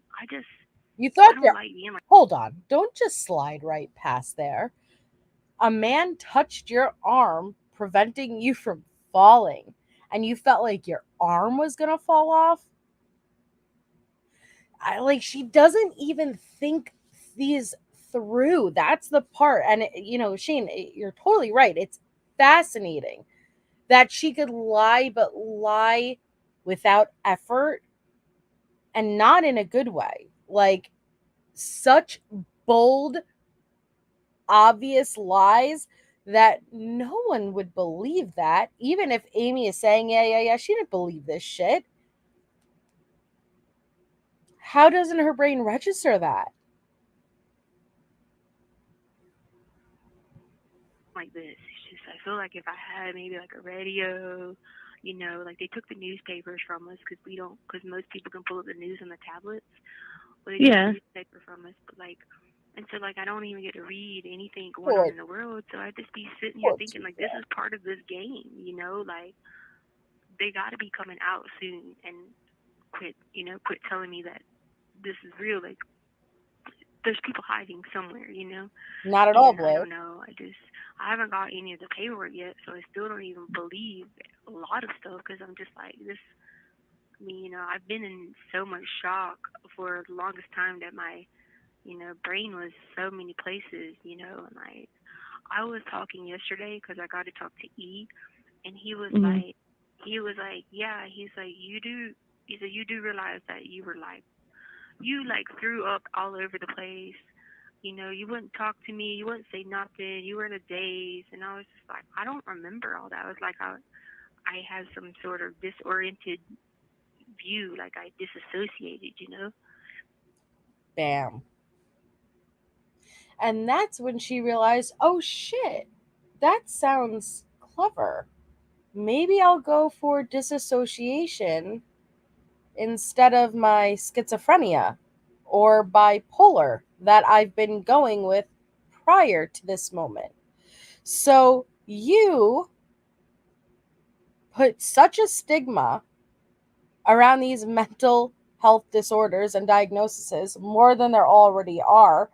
You thought I don't your like being like. hold on, don't just slide right past there. A man touched your arm, preventing you from falling, and you felt like your arm was gonna fall off. She doesn't even think these through. That's the part. And Shane, you're totally right. It's fascinating that she could lie, but lie without effort and not in a good way. Like such bold, obvious lies that no one would believe that. Even if Amy is saying, yeah, she didn't believe this shit. How doesn't her brain register that? Like this. It's just I feel like if I had maybe like a radio, like they took the newspapers from us because most people can pull up the news on the tablets. Well, they took the newspaper from us, but and so I don't even get to read anything going on in the world. So I just be sitting here thinking like this is part of this game, like they got to be coming out soon and quit telling me that this is real. Like there's people hiding somewhere, Not at all, And Blue. I don't know. I haven't got any of the paperwork yet, so I still don't even believe a lot of stuff because I'm just like this. I mean, I've been in so much shock for the longest time that my, brain was so many places, and I was talking yesterday because I got to talk to E, and he was like, yeah, he's like, he said, you do realize that you were you threw up all over the place. You wouldn't talk to me. You wouldn't say nothing. You were in a daze. And I was just like, I don't remember all that. I was like, I had some sort of disoriented view. Like I disassociated. Bam. And that's when she realized, oh shit, that sounds clever. Maybe I'll go for disassociation instead of my schizophrenia or bipolar that I've been going with prior to this moment. So you put such a stigma around these mental health disorders and diagnoses, more than there already are.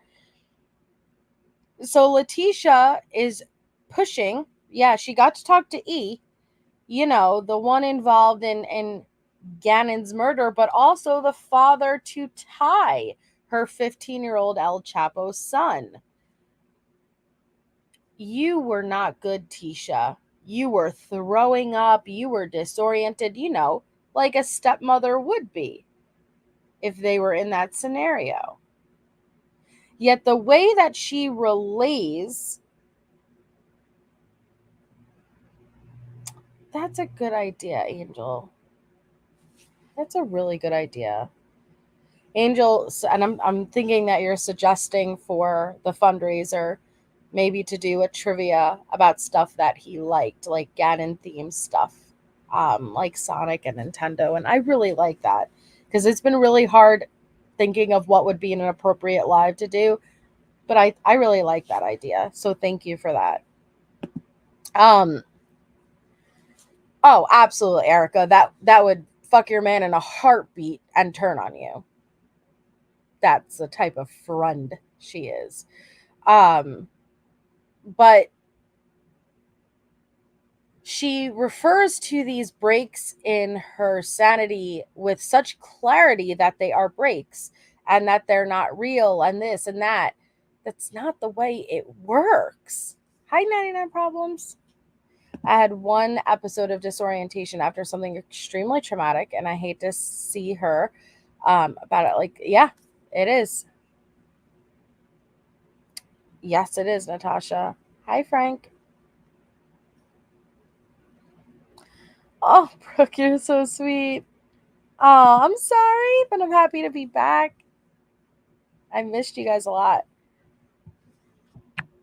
So Letecia is pushing. Yeah, she got to talk to E, the one involved in Gannon's murder, but also the father to Ty, her 15-year-old El Chapo's son. You were not good, Tisha. You were throwing up. You were disoriented, like a stepmother would be if they were in that scenario. Yet the way that she relays, that's a good idea, Angel. That's a really good idea. Angel, and I'm thinking that you're suggesting for the fundraiser maybe to do a trivia about stuff that he liked, like Ganon themed stuff, like Sonic and Nintendo. And I really like that because it's been really hard thinking of what would be an appropriate live to do. But I really like that idea. So thank you for that. Oh, absolutely, Erica. That would fuck your man in a heartbeat and turn on you. That's the type of friend she is. But she refers to these breaks in her sanity with such clarity that they are breaks and that they're not real and this and that. That's not the way it works. Hi, 99 Problems. I had one episode of disorientation after something extremely traumatic, and I hate to see her about it. Like, yeah, it is. Yes, it is, Natasha. Hi, Frank. Oh, Brooke, you're so sweet. Oh, I'm sorry, but I'm happy to be back. I missed you guys a lot.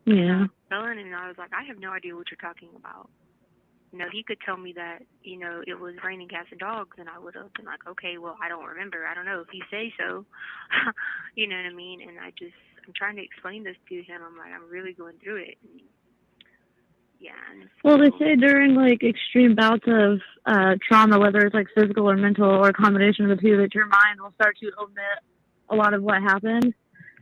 Yeah. And I was like, I have no idea what you're talking about. He could tell me that, it was raining cats and dogs, and I would have been like, okay, well, I don't remember. I don't know if you say so. You know what I mean? And I'm trying to explain this to him. I'm like, I'm really going through it. And yeah. And Well, they say during like extreme bouts of trauma, whether it's like physical or mental or a combination of the two, that your mind will start to omit a lot of what happened.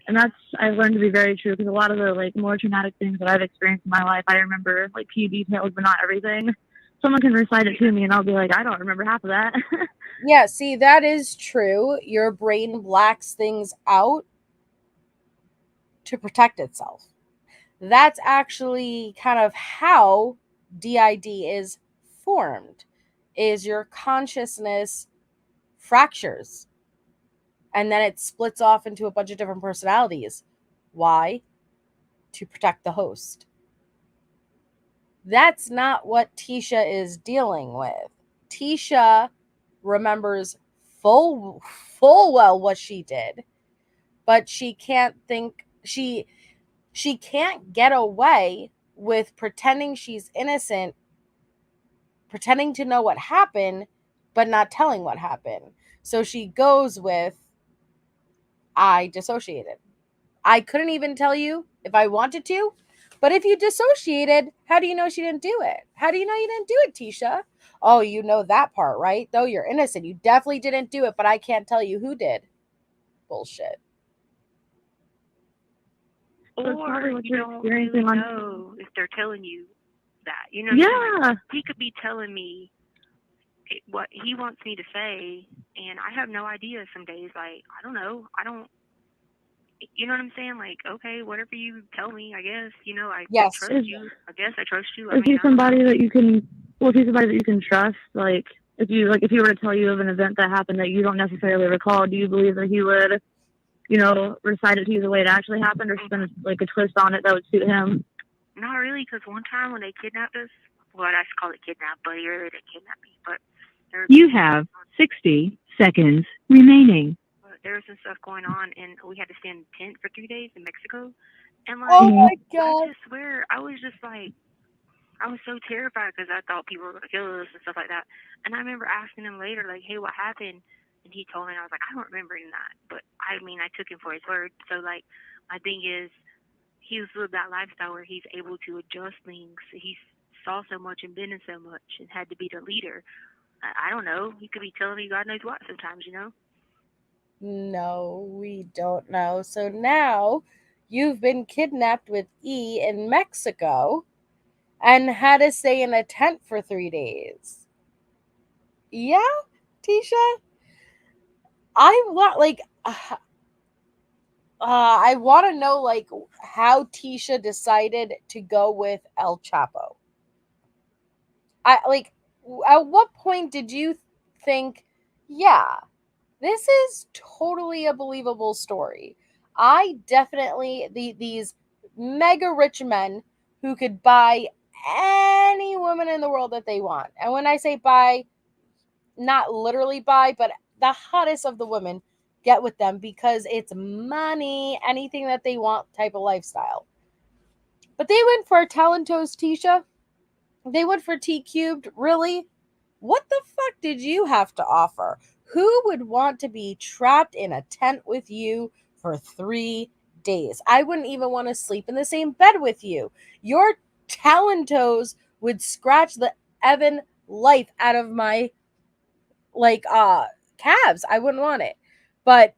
And that's, I've learned to be very true, because a lot of the like more traumatic things that I've experienced in my life, I remember like key details, but not everything. Someone can recite it to me and I'll be like, I don't remember half of that. Yeah, see, that is true. Your brain blacks things out to protect itself. That's actually kind of how DID is formed, is your consciousness fractures and then it splits off into a bunch of different personalities. Why? To protect the host. That's not what Tisha is dealing with. Tisha remembers full well what she did, but she can't get away with pretending she's innocent, pretending to know what happened, but not telling what happened. So she goes with, I dissociated. I couldn't even tell you if I wanted to, but if you dissociated, how do you know she didn't do it? How do you know you didn't do it, Tisha? Oh, you know that part, right? Though you're innocent. You definitely didn't do it, but I can't tell you who did. Bullshit. So it's probably or what you you're don't experiencing really on. know if they're telling you that. You know what I'm saying? Yeah. Like, he could be telling me what he wants me to say, and I have no idea some days. Like, I don't know. You know what I'm saying? Like, okay, whatever you tell me, I guess. You know, I Yes. trust you. I guess I trust you. I Is mean, he I don't know. somebody that you can? Well, is he somebody that you can trust? Like, if you were to tell you of an event that happened that you don't necessarily recall, do you believe that he would, recite it to you the way it actually happened, or spin like a twist on it that would suit him? Not really, because one time when they kidnapped us, well, I just call it kidnap, but he really didn't kidnap me. But You have 60 seconds remaining. there was some stuff going on, and we had to stay in a tent for 3 days in Mexico. And Oh my I God. just swear, I was just like, I was so terrified because I thought people were gonna kill us and stuff like that. And I remember asking him later, like, "Hey, what happened?" And he told me, and I was like, "I don't remember any of that." But I mean, I took him for his word. So like, my thing is, he's lived that lifestyle where he's able to adjust things. He saw so much and been in so much and had to be the leader. I don't know. He could be telling me God knows what sometimes, you know. No, we don't know. So now you've been kidnapped with E in Mexico and had to stay in a tent for 3 days. Yeah, Tisha? I want, like, I want to know, like, how Tisha decided to go with El Chapo. At what point did you think, yeah, this is totally a believable story? I definitely, these mega rich men who could buy any woman in the world that they want. And when I say buy, not literally buy, but the hottest of the women get with them because it's money, anything that they want type of lifestyle. But they went for Talentos, Tisha. They went for T cubed. Really? What the fuck did you have to offer? Who would want to be trapped in a tent with you for 3 days? I wouldn't even want to sleep in the same bed with you. Your Talentos would scratch the Evan life out of my calves. I wouldn't want it. But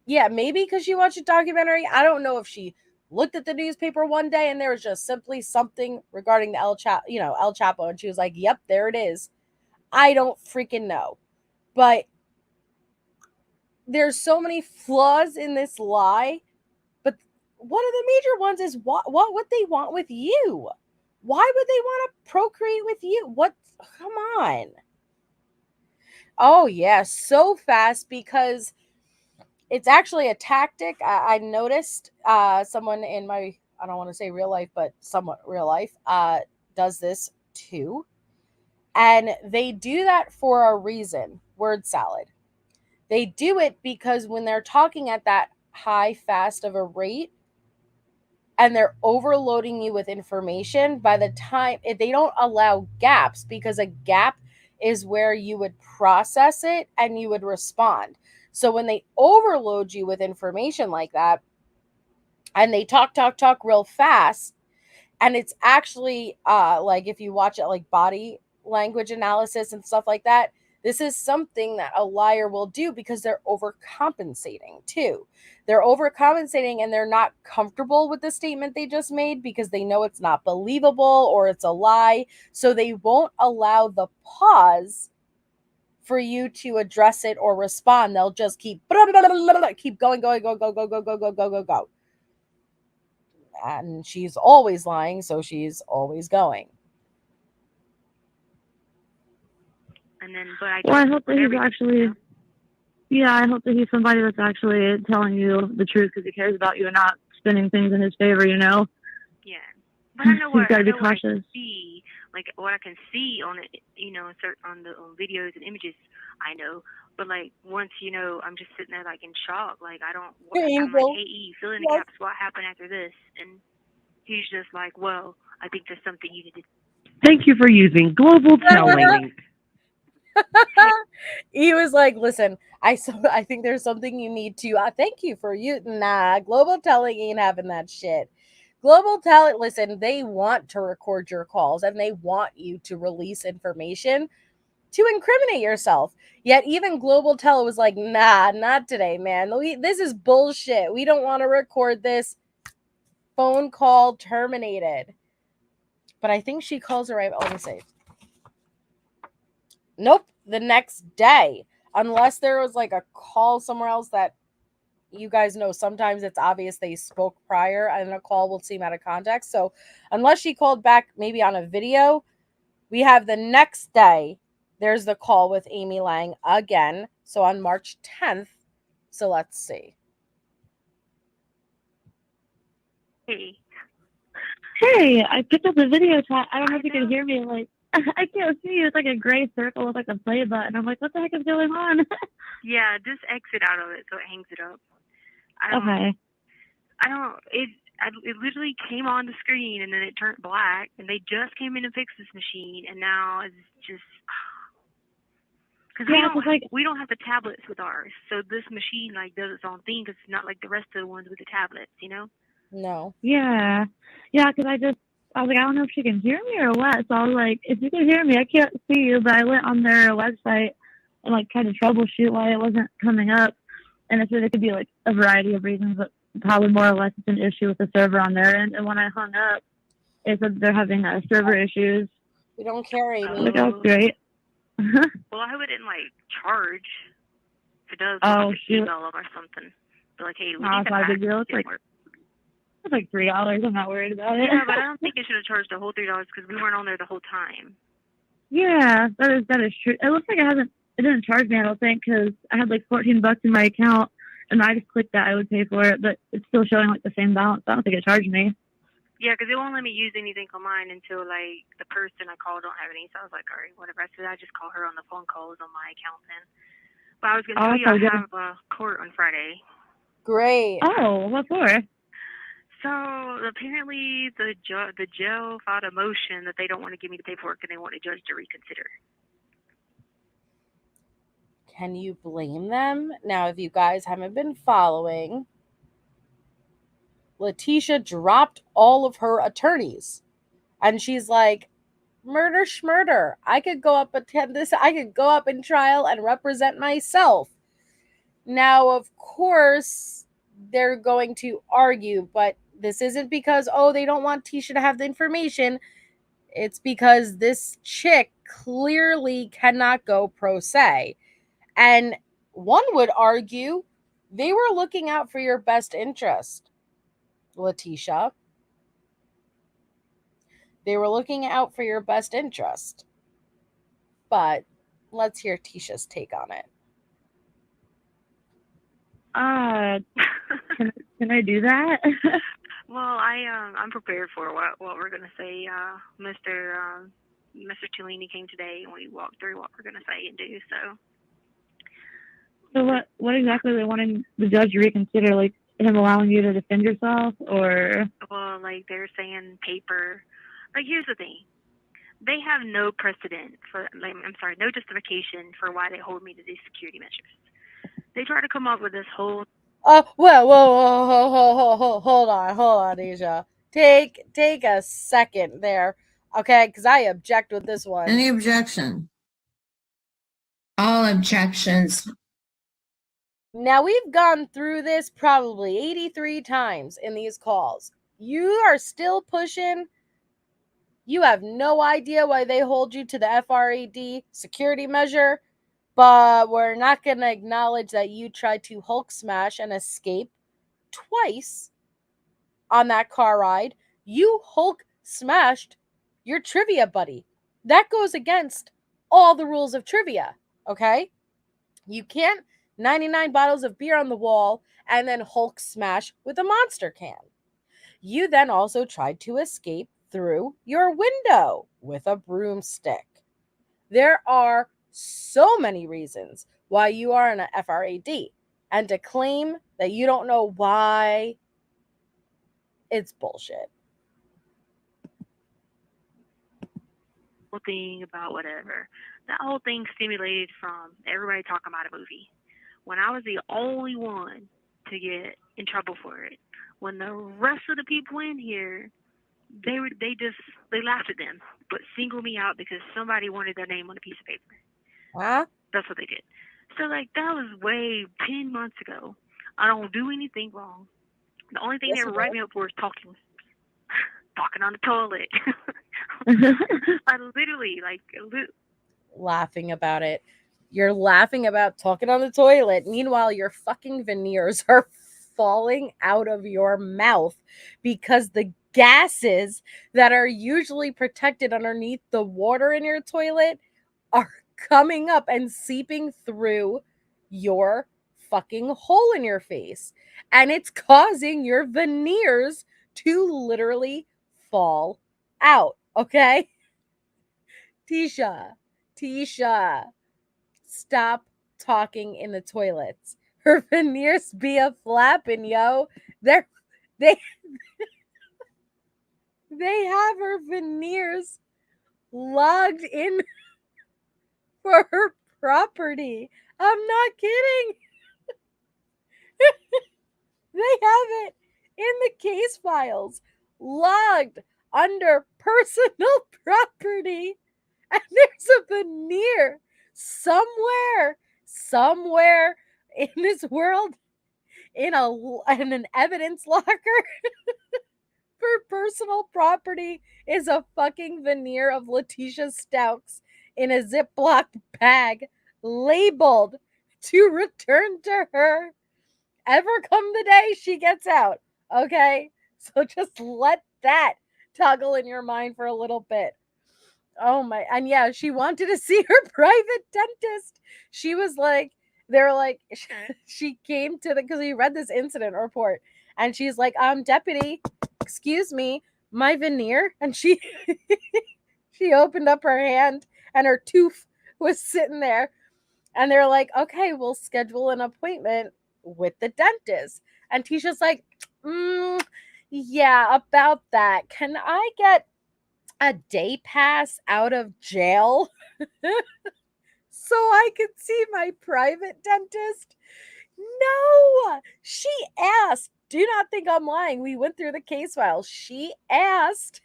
yeah, maybe because she watched a documentary. I don't know if she looked at the newspaper one day and there was just simply something regarding the El Chapo, and she was like, "Yep, there it is." I don't freaking know. But there's so many flaws in this lie. But one of the major ones is what would they want with you? Why would they want to procreate with you? What? Come on. Oh yeah, so fast, because it's actually a tactic. I noticed someone in my, I don't want to say real life, but somewhat real life, does this too. And they do that for a reason. Word salad. They do it because when they're talking at that high, fast of a rate, and they're overloading you with information, by the time, if they don't allow gaps, because a gap is where you would process it and you would respond. So when they overload you with information like that, and they talk real fast. And it's actually like if you watch it like body language analysis and stuff like that, this is something that a liar will do because they're overcompensating too. They're overcompensating and they're not comfortable with the statement they just made because they know it's not believable or it's a lie. So they won't allow the pause for you to address it or respond. They'll just keep going, go. And she's always lying, so she's always going. And then, but I hope that he's actually, I hope that he's somebody that's actually telling you the truth because he cares about you and not spinning things in his favor, you know? Yeah. But I know what gotta I be know what I cautious. can see, like what I can see on it, on the videos and images. I know, but like once I'm just sitting there like in shock. Like I'm like, hey E, fill in the gaps. What happened after this? And he's just like, well, I think there's something you need to. Thank you for using Global Telling. He was like, listen, I think there's something you need to thank you for you. Nah, Global Telling ain't having that shit. Global Telling, listen, they want to record your calls and they want you to release information to incriminate yourself. Yet even Global Tel was like, nah, not today, man. This is bullshit. We don't want to record this. Phone call terminated. But I think she calls her right. Let me see. Nope. The next day. Unless there was like a call somewhere else that you guys know sometimes it's obvious they spoke prior and a call will seem out of context. So unless she called back maybe on a video, we have the next day. There's the call with Amy Lang again. So on March 10th. So let's see. Hey, I picked up the video chat. I don't know if you can hear me. Like, I can't see you. It's like a gray circle with like a play button. I'm like, what the heck is going on? Yeah, just exit out of it so it hangs it up. It literally came on the screen and then it turned black and they just came in and fixed this machine and now it's just because we don't have the tablets with ours, so this machine like does its own thing because it's not like the rest of the ones with the tablets, No. Yeah, because I was like, I don't know if she can hear me or what. So I was like, if you can hear me, I can't see you. But I went on their website and like tried to troubleshoot why it wasn't coming up. And it said it could be like a variety of reasons, but probably more or less it's an issue with the server on their end. And when I hung up, it said they're having server issues. We don't care, Amy. Like, that's great. Well, I wouldn't like charge if it does. Email them or something. Be like, hey, we need that big deal. It's like $3. I'm not worried about it. Yeah, but I don't think it should have charged the whole $3 because we weren't on there the whole time. Yeah, that is true. It looks like it didn't charge me, I don't think, because I had like $14 in my account, and I just clicked that I would pay for it, but it's still showing like the same balance. I don't think it charged me. Yeah, because it won't let me use anything on mine until like the person I called don't have any. So I was like, all right, whatever. I said I just call her on the phone calls on my account then. But I was going to tell you I have a court on Friday. Great. Oh, what for? So apparently the jail filed a motion that they don't want to give me the paperwork and they want a judge to reconsider. Can you blame them? Now, if you guys haven't been following, Letecia dropped all of her attorneys. And she's like, murder schmurder. I could go up in trial and represent myself. Now, of course, they're going to argue, but this isn't because, they don't want Tisha to have the information. It's because this chick clearly cannot go pro se. And one would argue they were looking out for your best interest, Letecia. They were looking out for your best interest. But let's hear Tisha's take on it. Can I do that? Well, I'm prepared for what we're gonna say. Mr. Cellini came today and we walked through what we're gonna say and do. So what exactly are they wanting the judge to reconsider? Like him allowing you to defend yourself, or? Well, like they're saying paper. Like here's the thing. They have no precedent no justification for why they hold me to these security measures. They try to come up with this whole Whoa, hold on, Asia. Take a second there, okay? Because I object with this one. Any objection? All objections. Now, we've gone through this probably 83 times in these calls. You are still pushing. You have no idea why they hold you to the FRAD security measure, but we're not going to acknowledge that you tried to Hulk smash and escape twice on that car ride. You Hulk smashed your trivia buddy. That goes against all the rules of trivia, okay? You can't 99 bottles of beer on the wall and then Hulk smash with a monster can. You then also tried to escape through your window with a broomstick. There are so many reasons why you are in a FRAD, and to claim that you don't know why, it's bullshit. Thing about whatever. That whole thing stimulated from everybody talking about a movie. When I was the only one to get in trouble for it. When the rest of the people in here, they laughed at them, but singled me out because somebody wanted their name on a piece of paper. Huh? That's what they did. So that was way 10 months ago. I don't do anything wrong. The only thing they ever write me up for is talking on the toilet. I literally laughing about it. You're laughing about talking on the toilet. Meanwhile, your fucking veneers are falling out of your mouth because the gases that are usually protected underneath the water in your toilet are coming up and seeping through your fucking hole in your face. And it's causing your veneers to literally fall out, okay? Tisha, stop talking in the toilets. Her veneers be a flapping, yo. They they have her veneers logged in for her property. I'm not kidding. They have it in the case files, logged under personal property. And there's a veneer somewhere in this world in an evidence locker for personal property is a fucking veneer of Letecia Stauch in a Ziploc bag labeled to return to her ever come the day she gets out. Okay? So just let that toggle in your mind for a little bit. Oh my, and yeah, she wanted to see her private dentist. She was like, they were like, she came to because we read this incident report, and she's like, deputy, excuse me, my veneer. And she she opened up her hand and her tooth was sitting there. And they're like, okay, we'll schedule an appointment with the dentist. And Tisha's like, yeah, about that. Can I get a day pass out of jail so I could see my private dentist? No, she asked. Do not think I'm lying. We went through the case file. She asked.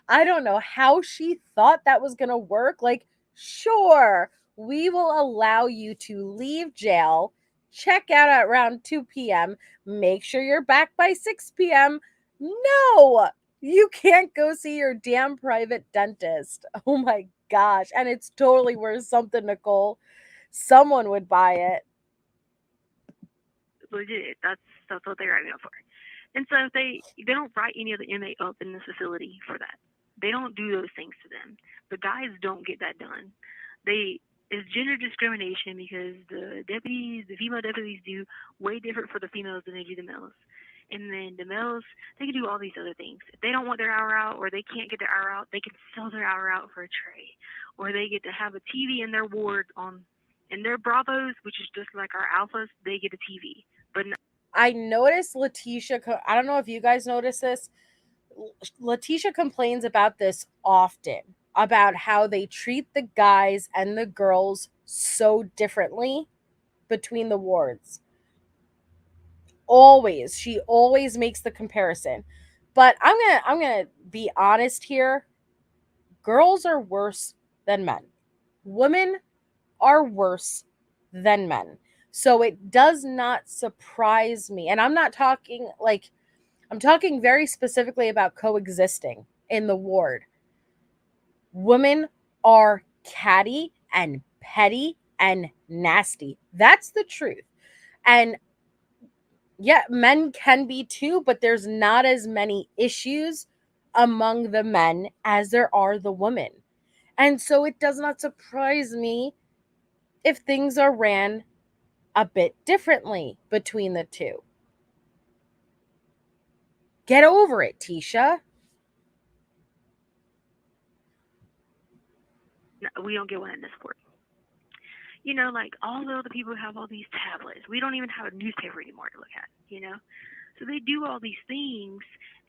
I don't know how she thought that was going to work. Like, sure, we will allow you to leave jail, check out at around 2 p.m., make sure you're back by 6 p.m. No, you can't go see your damn private dentist. Oh my gosh. And it's totally worth something, Nicole. Someone would buy it. Legit. That's what they write me up for. And so they don't write any of the inmate up in this facility for that. They don't do those things to them. The guys don't get that done. It's gender discrimination because the female deputies do way different for the females than they do the males. And then the males, they can do all these other things. If they don't want their hour out or they can't get their hour out, they can sell their hour out for a tray. Or they get to have a TV in their ward in their Bravos, which is just like our alphas, they get a TV. But I noticed Letecia, I don't know if you guys notice this, Letecia complains about this often, about how they treat the guys and the girls so differently between the wards. She always makes the comparison. But I'm gonna be honest here. Girls are worse than men. Women are worse than men. So it does not surprise me. And I'm not talking like, I'm talking very specifically about coexisting in the ward. Women are catty and petty and nasty. That's the truth. And yeah, men can be too, but there's not as many issues among the men as there are the women. And so it does not surprise me if things are ran a bit differently between the two. Get over it, Tisha. We don't get one in this court. You know, like all the other people have all these tablets. We don't even have a newspaper anymore to look at, you know? So they do all these things,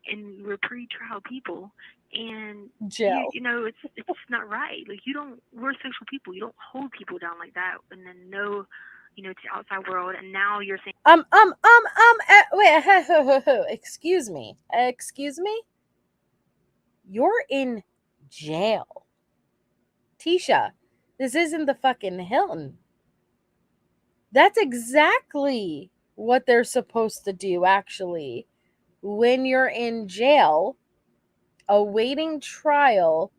and we're pre-trial people, and Jill. you know, it's not right. Like, we're social people. You don't hold people down like that and then know, you know, to the outside world, and now you're saying wait, excuse me. You're in jail. Tisha, this isn't the fucking Hilton. That's exactly what they're supposed to do, actually. When you're in jail, awaiting trial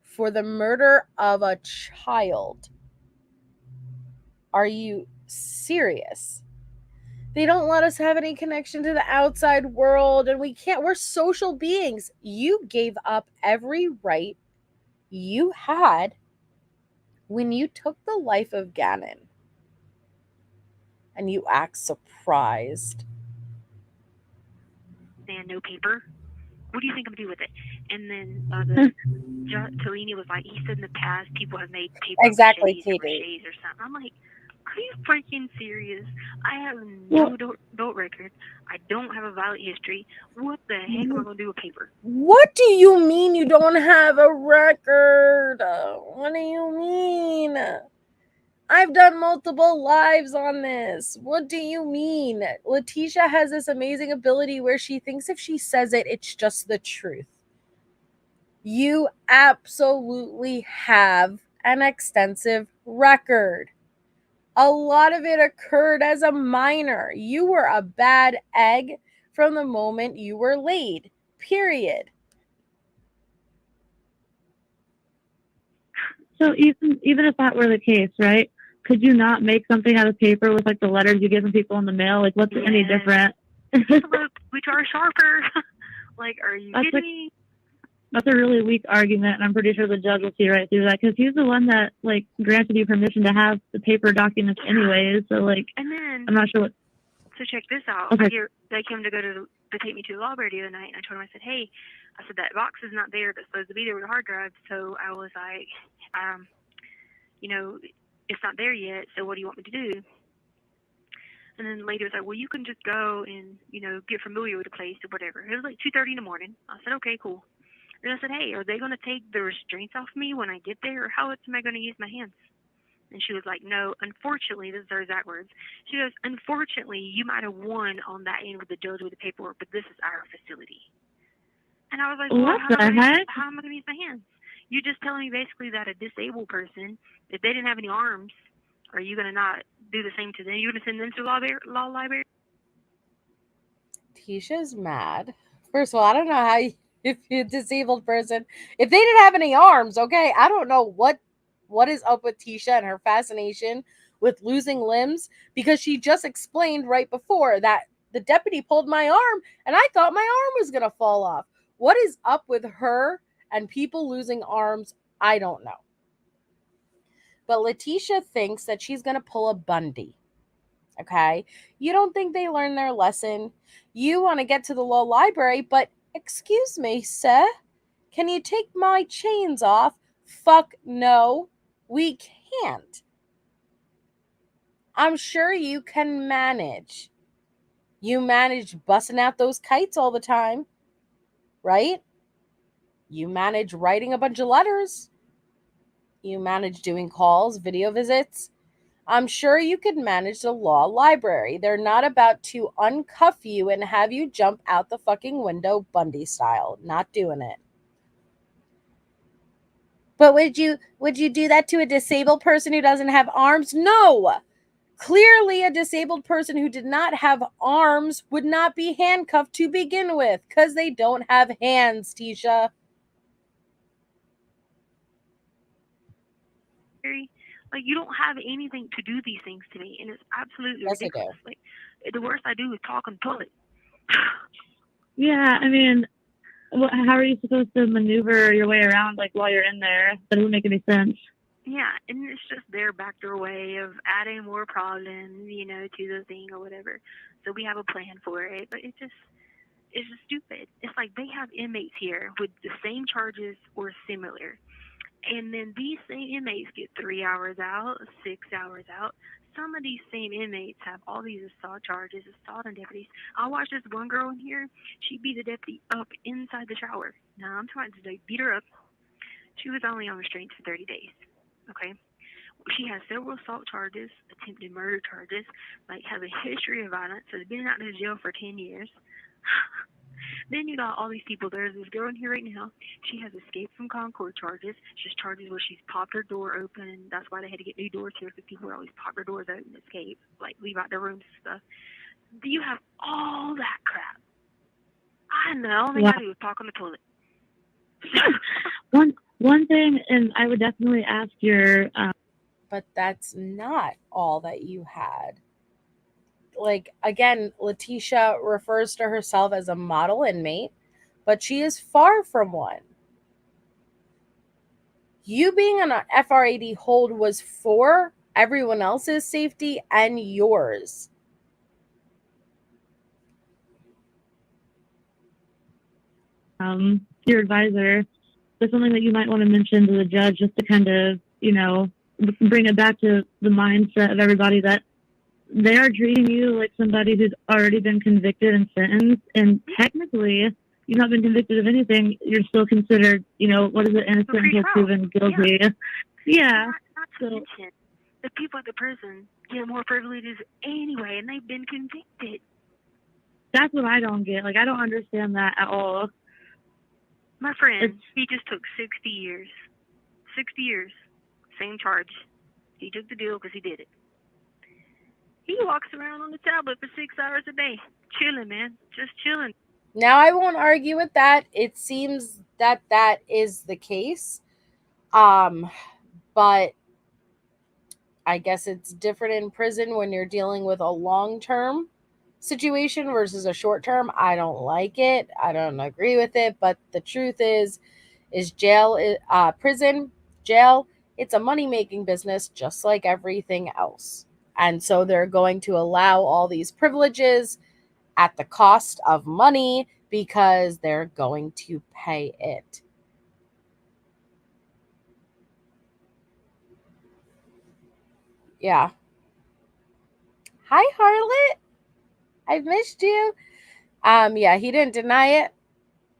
for the murder of a child. Are you serious? They don't let us have any connection to the outside world, and we're social beings. You gave up every right you had when you took the life of Gannon. And you act surprised. no paper. What do you think I'm gonna do with it? And then the Tellini was like, he said in the past people have made paper Exactly, maches Katie. or something. I'm like, are you freaking serious? I have no adult record. I don't have a violent history. What the heck am I gonna do with paper? What do you mean you don't have a record? What do you mean? I've done multiple lives on this. What do you mean? Letecia has this amazing ability where she thinks if she says it, it's just the truth. You absolutely have an extensive record. A lot of it occurred as a minor. You were a bad egg from the moment you were laid. Period. So even if that were the case, right? Could you not make something out of paper with like the letters you give people in the mail? Like, what's any different? Look, which are sharper. Like, are you kidding me? That's a really weak argument, and I'm pretty sure the judge will see right through that because he's the one that like granted you permission to have the paper documents anyways. So like, and then I'm not sure what. So check this out. Okay. They came to take me to the library the other night, and I told him, I said, hey, I said that box is not there that's supposed to be there with the hard drive. So I was like, you know, it's not there yet. So what do you want me to do? And then the lady was like, well, you can just go and, you know, get familiar with the place or whatever. It was like 2:30 in the morning. I said, okay, cool. And I said, hey, are they going to take the restraints off me when I get there, or how else am I going to use my hands? And she was like, no, unfortunately, this is her exact words. She goes, unfortunately, you might have won on that end with the judge with the paperwork, but this is our facility. And I was like, well, how am I going to use my hands? You're just telling me basically that a disabled person, if they didn't have any arms, are you going to not do the same to them? You're going to send them to law library? Tisha's mad. First of all, I don't know how if you're a disabled person, if they didn't have any arms, okay, I don't know what is up with Tisha and her fascination with losing limbs, because she just explained right before that the deputy pulled my arm and I thought my arm was going to fall off. What is up with her and people losing arms? I don't know. But Letecia thinks that she's going to pull a Bundy. Okay? You don't think they learned their lesson. You want to get to the law library, but excuse me, sir, can you take my chains off? Fuck no, we can't. I'm sure you can manage. You manage busting out those kites all the time, right? You manage writing a bunch of letters. You manage doing calls, video visits. I'm sure you could manage the law library. They're not about to uncuff you and have you jump out the fucking window Bundy style. Not doing it. But would you do that to a disabled person who doesn't have arms? No. Clearly, a disabled person who did not have arms would not be handcuffed to begin with because they don't have hands, Tisha. Like, you don't have anything to do these things to me, and it's absolutely Yes, ridiculous. Like, the worst I do is talk on the toilet. Yeah, I mean, how are you supposed to maneuver your way around, like, while you're in there? That doesn't make any sense. Yeah, and it's just their backdoor way of adding more problems, you know, to the thing or whatever. So we have a plan for it, but it's just stupid. It's like they have inmates here with the same charges or similar. And then these same inmates get 3 hours out, 6 hours out. Some of these same inmates have all these assault charges, assault on deputies. I watched this one girl in here. She beat a deputy up inside the shower. Now, I'm trying to beat her up. She was only on restraint for 30 days. Okay? She has several assault charges, attempted murder charges, like has a history of violence, has been out of jail for 10 years. Then you got all these people. There's this girl in here right now. She has escaped from Concord charges. She's charges where she's popped her door open, and that's why they had to get new doors here, because people would always pop their doors open and escape, like leave out their rooms and stuff. You have all that crap. I know. All they gotta do is talk on the toilet. One thing, and I would definitely ask your... But that's not all that you had. Like, again, Letecia refers to herself as a model inmate, but she is far from one. You being on an FR80 hold was for everyone else's safety and yours. Your advisor, there's something that you might want to mention to the judge, just to kind of, you know, bring it back to the mindset of everybody that they are treating you like somebody who's already been convicted and sentenced, and technically you've not been convicted of anything. You're still considered, you know, what is it, innocent until proven guilty. Yeah. Not to mention, the people at the prison get more privileges anyway, and they've been convicted. That's what I don't get. Like, I don't understand that at all. My friend, he just took 60 years. 60 years. Same charge. He took the deal because he did it. He walks around on the tablet for 6 hours a day. Chilling, man. Just chilling. Now, I won't argue with that. It seems that that is the case. But I guess it's different in prison when you're dealing with a long-term situation versus a short-term. I don't like it. I don't agree with it. But the truth is prison, jail, it's a money-making business just like everything else. And so they're going to allow all these privileges at the cost of money because they're going to pay it. Yeah. Hi, Harlot. I've missed you. Yeah, he didn't deny it.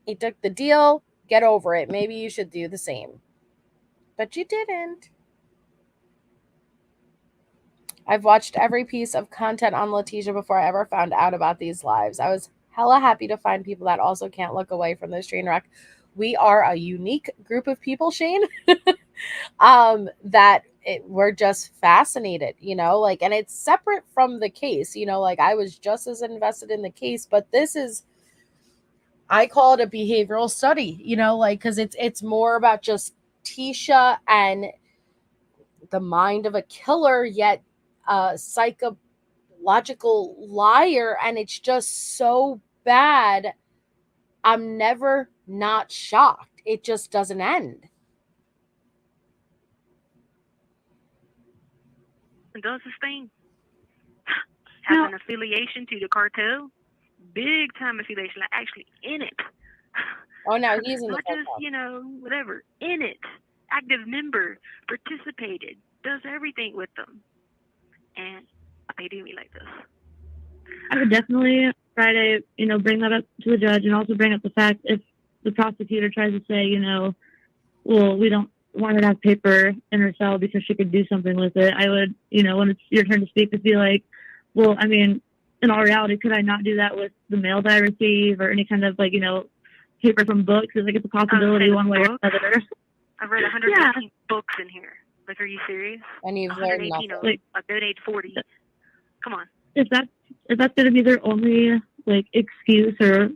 He took the deal. Get over it. Maybe you should do the same. But you didn't. I've watched every piece of content on Letecia before I ever found out about these lives. I was hella happy to find people that also can't look away from this train wreck. We are a unique group of people, Shane, we're just fascinated, you know, like, and it's separate from the case, you know, like I was just as invested in the case, but this is, I call it a behavioral study, you know, like, because it's more about just Tisha and the mind of a killer, yet a psychological liar, and it's just so bad. I'm never not shocked. It just doesn't end. And does his thing. Has an affiliation to the cartel. Big time affiliation. Like, actually in it. Oh, no, he's in the Not cartel. just, you know, whatever. In it. Active member. Participated. Does everything with them. And they do me like this. I would definitely try to, you know, bring that up to the judge, and also bring up the fact if the prosecutor tries to say, you know, well, we don't wanted to have paper in her cell because she could do something with it, I would, when it's your turn to speak, to be like, well, I mean, in all reality, could I not do that with the mail that I receive or any kind of paper from books? It's like it's a possibility one way or another. I've read 118 books in here. Like, are you serious? And you've learned nothing. I've donated 40. Come on. If that's going to be their only excuse or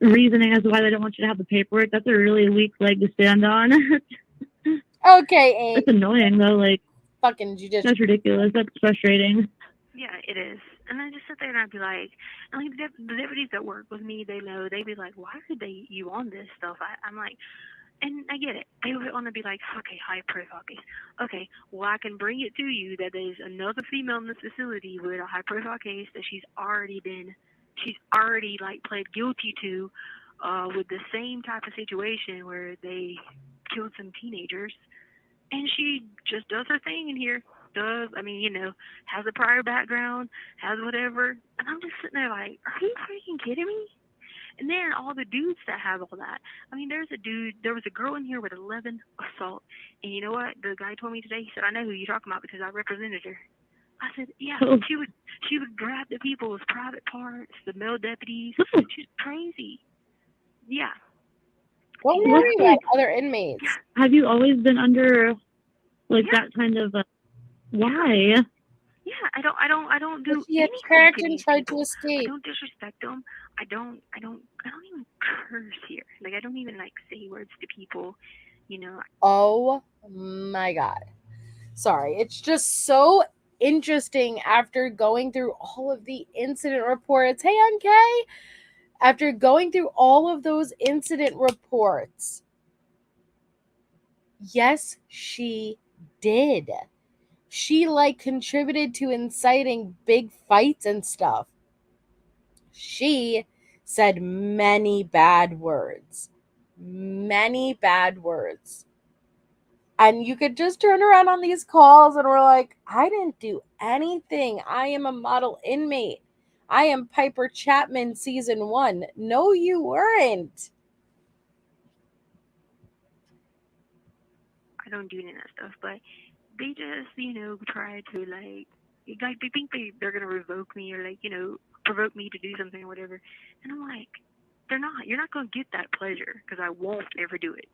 reasoning as to why they don't want you to have the paperwork, that's a really weak leg to stand on. Okay, it's annoying though. Fucking judicial. That's ridiculous. That's frustrating. Yeah, it is. And I just sit there and I'd be like, the deputies that work with me, they know. They'd be like, why are you on this stuff? I'm like, and I get it. They would want to be like, okay, high profile case. Okay, well, I can bring it to you that there's another female in this facility with a high profile case that she's already pled guilty to, with the same type of situation where they killed some teenagers, and she just does her thing in here. Has a prior background, has whatever, and I'm just sitting there like, are you freaking kidding me? And then all the dudes that have all that. I mean, there was a girl in here with 11 assault. And you know what? The guy told me today, he said, I know who you're talking about because I represented her. I said, yeah, she would grab the people's private parts, the male deputies. She's crazy. Yeah. Don't worry about other inmates. Have you always been under that kind of why? Yeah, I don't do. She attacked and tried to escape. I don't disrespect them. I don't even curse here. I don't even say words to people. Oh my God. Sorry, it's just so interesting after going through all of the incident reports. Hey, I'm Kay. After going through all of those incident reports, yes, she did. She contributed to inciting big fights and stuff. She said many bad words. Many bad words. And you could just turn around on these calls and we're like, I didn't do anything. I am a model inmate. I am Piper Chapman season 1. No, you weren't. I don't do any of that stuff, but they just, try to they think they're gonna revoke me or provoke me to do something or whatever. And I'm like, they're not. You're not gonna get that pleasure because I won't ever do it.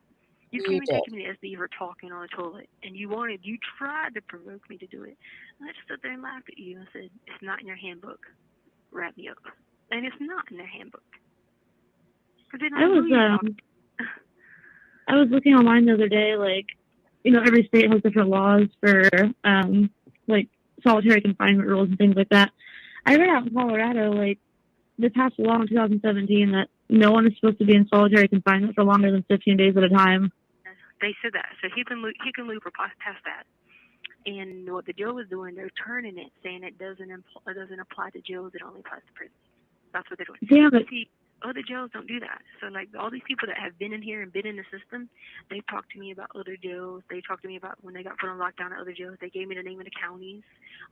You came and taken me to SB for talking on the toilet, and you tried to provoke me to do it. And I just stood there and laughed at you and said, it's not in your handbook. Wrap me up. And it's not in their handbook. I was looking online the other day, every state has different laws for, solitary confinement rules and things like that. I read out in Colorado, they passed a law in 2017 that no one is supposed to be in solitary confinement for longer than 15 days at a time. They said that. So he can loop past that. And what the jail was doing, they're turning it, saying it doesn't apply to jails, it only applies to prisons. That's what they're doing. Yeah, but see, other jails don't do that. So all these people that have been in here and been in the system, they've talked to me about other jails. They talked to me about when they got put on lockdown at other jails. They gave me the name of the counties.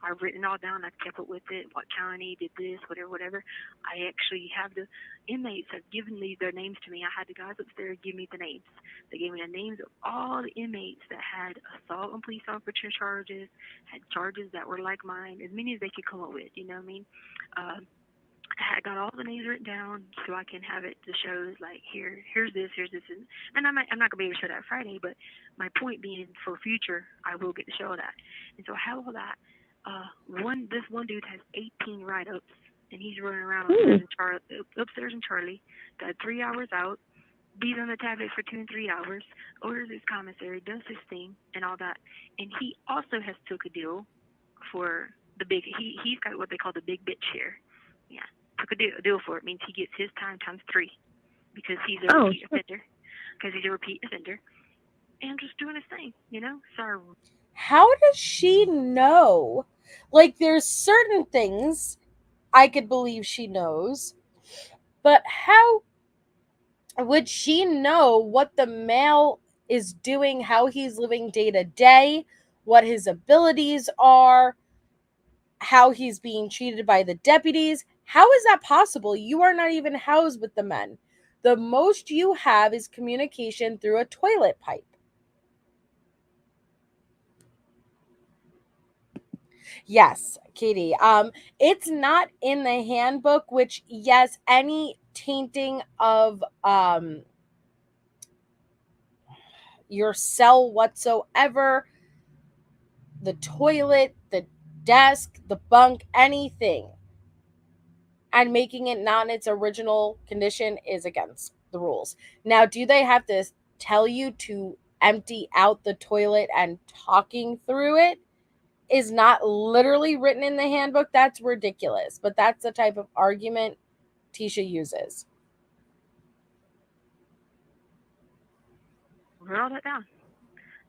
I've written it all down. I've kept up with it. What county did this, whatever. I actually have the inmates have given me their names to me. I had the guys upstairs give me the names. They gave me the names of all the inmates that had assault on police officer charges, had charges that were like mine, as many as they could come up with. You know what I mean? I got all the names written down so I can have it to show here's this, and I'm not gonna be able to show that Friday, but my point being for future I will get to show that. And so I have all that. This one dude has 18 write-ups, and he's running around upstairs in Charlie. Got 3 hours out, beat on the tablet for 2 and 3 hours, orders his commissary, does his thing, and all that. And he also has took a deal for the big. He's got what they call the big bitch share. Yeah, took a deal for it. Means he gets his time times 3 because he's a repeat offender. Because he's a repeat offender, and just doing his thing. So how does she know? There's certain things I could believe she knows, but how would she know what the male is doing, how he's living day to day, what his abilities are, how he's being treated by the deputies? How is that possible? You are not even housed with the men. The most you have is communication through a toilet pipe. Yes, Katie. It's not in the handbook, which, yes, any tainting of your cell whatsoever, the toilet, the desk, the bunk, anything, and making it not in its original condition is against the rules. Now, do they have to tell you to empty out the toilet and talking through it is not literally written in the handbook? That's ridiculous. But that's the type of argument Tisha uses. Wrote all that down.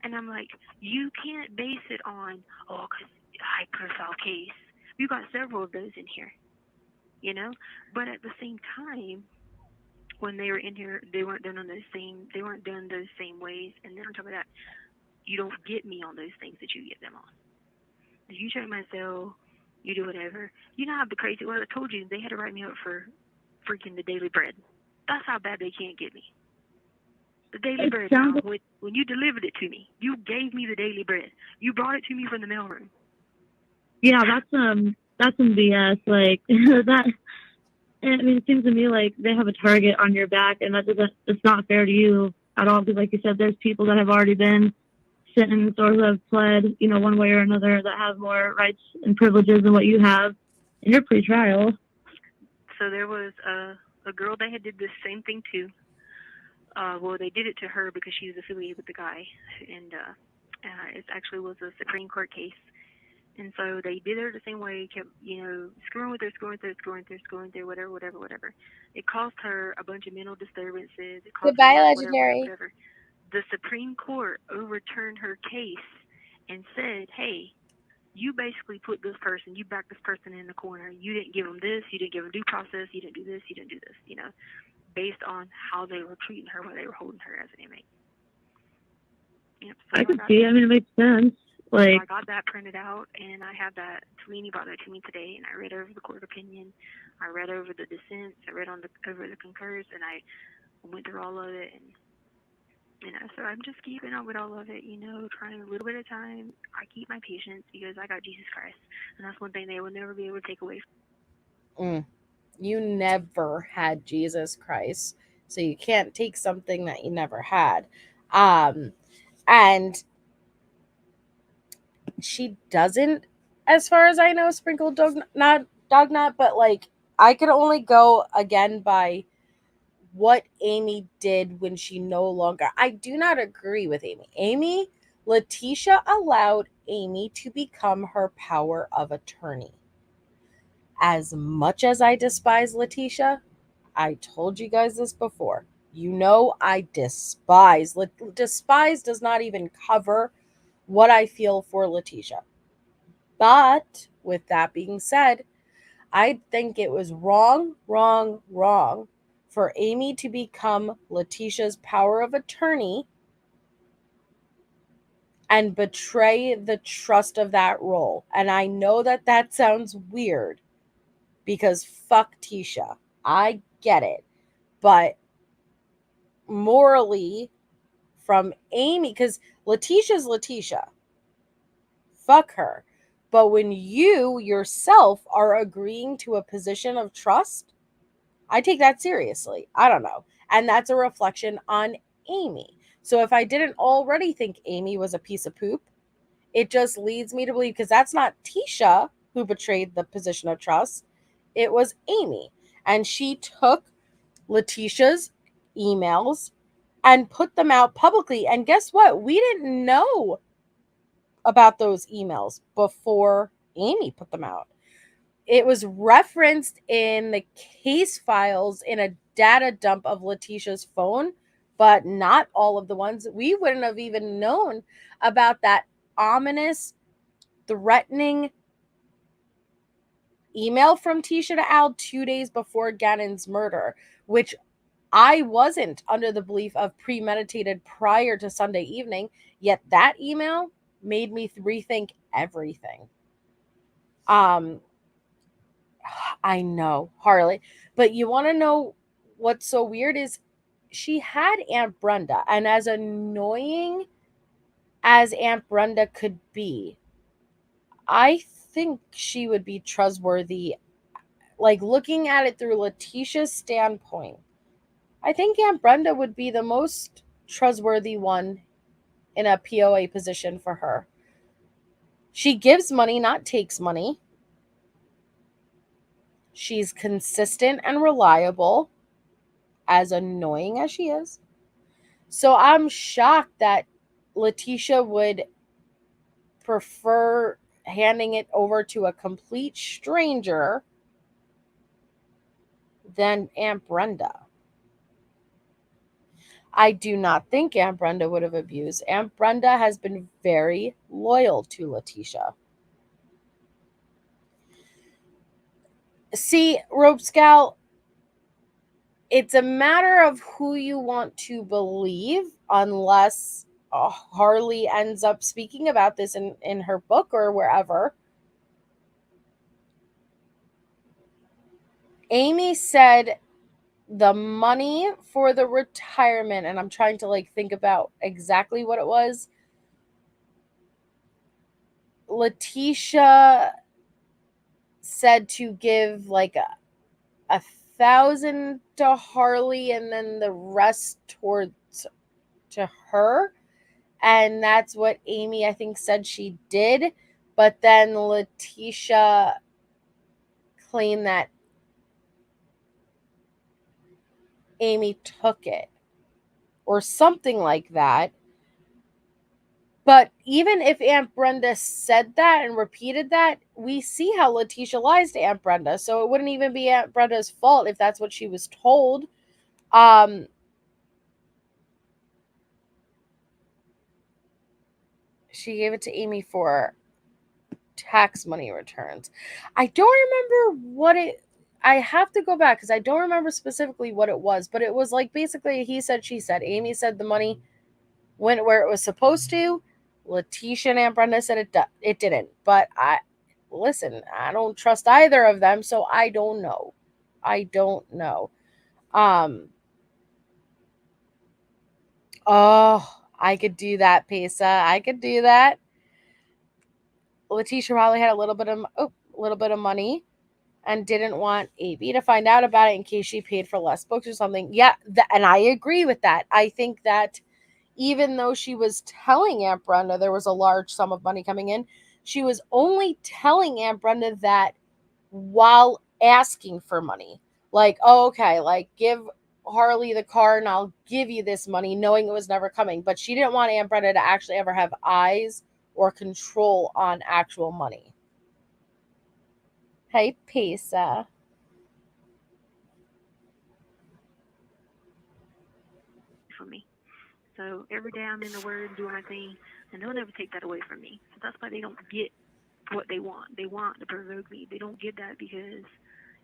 And I'm like, you can't base it on, because high profile case. You got several of those in here, you know? But at the same time, when they were in here, they weren't done those same ways. And then on top of that, you don't get me on those things that you get them on. If you check my cell, you do whatever. You know how the crazy, well, I told you, they had to write me up for freaking the daily bread. That's how bad they can't get me. The daily bread. Now, when you delivered it to me, you gave me the daily bread. You brought it to me from the mailroom. Yeah, that's some BS. Like that. I mean, it seems to me like they have a target on your back, and it's not fair to you at all. Because, like you said, there's people that have already been sentenced or who have pled, one way or another, that have more rights and privileges than what you have in your pretrial. So there was a girl that had did this same thing too. Well, they did it to her because she was affiliated with the guy, and it actually was a Supreme Court case. And so they did her the same way, kept, screwing with her, whatever. It caused her a bunch of mental disturbances. It caused Goodbye, her Legendary. whatever. The Supreme Court overturned her case and said, hey, you basically put this person, you backed this person in the corner. You didn't give them this, you didn't give them due process, you didn't do this, you didn't do this, based on how they were treating her while they were holding her as an inmate. Yep, so I could see. I mean, it makes sense. Like, so I got that printed out, and I have that. Tweenie brought that to me today, and I read over the court opinion. I read over the dissents. I read over the concurs, and I went through all of it. And so I'm just keeping up with all of it. Trying a little bit at a time. I keep my patience because I got Jesus Christ, and that's one thing they will never be able to take away from me. You never had Jesus Christ, so you can't take something that you never had. And she doesn't, as far as I know, sprinkle dog nut, but like I could only go again by what Amy did when she no longer. I do not agree with Amy. Letecia allowed Amy to become her power of attorney. As much as I despise Letecia, I told you guys this before. I despise. Despise does not even cover what I feel for Letecia. But with that being said, I think it was wrong for Amy to become Letecia's power of attorney and betray the trust of that role. And I know that sounds weird because fuck Tisha. I get it. But morally, from Amy, because Letecia's Letecia. Fuck her. But when you yourself are agreeing to a position of trust, I take that seriously. I don't know. And that's a reflection on Amy. So if I didn't already think Amy was a piece of poop, it just leads me to believe, because that's not Tisha who betrayed the position of trust. It was Amy. And she took Letecia's emails and put them out publicly. And guess what? We didn't know about those emails before Amy put them out. It was referenced in the case files in a data dump of Letecia's phone, but not all of the ones. We wouldn't have even known about that ominous, threatening email from Tisha to Al 2 days before Gannon's murder, which I wasn't under the belief of premeditated prior to Sunday evening, yet that email made me rethink everything. I know, Harley, but you want to know what's so weird is she had Aunt Brenda, and as annoying as Aunt Brenda could be, I think she would be trustworthy. Like, looking at it through Letecia's standpoint, I think Aunt Brenda would be the most trustworthy one in a POA position for her. She gives money, not takes money. She's consistent and reliable, as annoying as she is. So I'm shocked that Letecia would prefer handing it over to a complete stranger than Aunt Brenda. I do not think Aunt Brenda would have abused. Aunt Brenda has been very loyal to Letecia. See, Rope Scout, it's a matter of who you want to believe, unless Harley ends up speaking about this in her book or wherever. Amy said the money for the retirement, and I'm trying to think about exactly what it was. Letecia said to give like 1,000 to Harley and then the rest towards to her. And that's what Amy, I think, said she did. But then Letecia claimed that Amy took it or something like that. But even if Aunt Brenda said that and repeated that, we see how Letecia lies to Aunt Brenda. So it wouldn't even be Aunt Brenda's fault if that's what she was told. She gave it to Amy for tax money returns. I don't remember what it... I have to go back because I don't remember specifically what it was. But it was like basically he said, she said. Amy said the money went where it was supposed to. Letecia and Aunt Brenda said it didn't. But I don't trust either of them, so I don't know. Oh, I could do that, Pesa. I could do that. Letecia probably had a little bit of money and didn't want AB to find out about it in case she paid for less books or something. Yeah, and I agree with that. I think that even though she was telling Aunt Brenda there was a large sum of money coming in, she was only telling Aunt Brenda that while asking for money. Like, oh, okay, like give Harley the car and I'll give you this money, knowing it was never coming. But she didn't want Aunt Brenda to actually ever have eyes or control on actual money. Hey, Pesa. For me. So every day I'm in the Word doing my thing, and they'll never take that away from me. So that's why they don't get what they want. They want to provoke me. They don't get that because,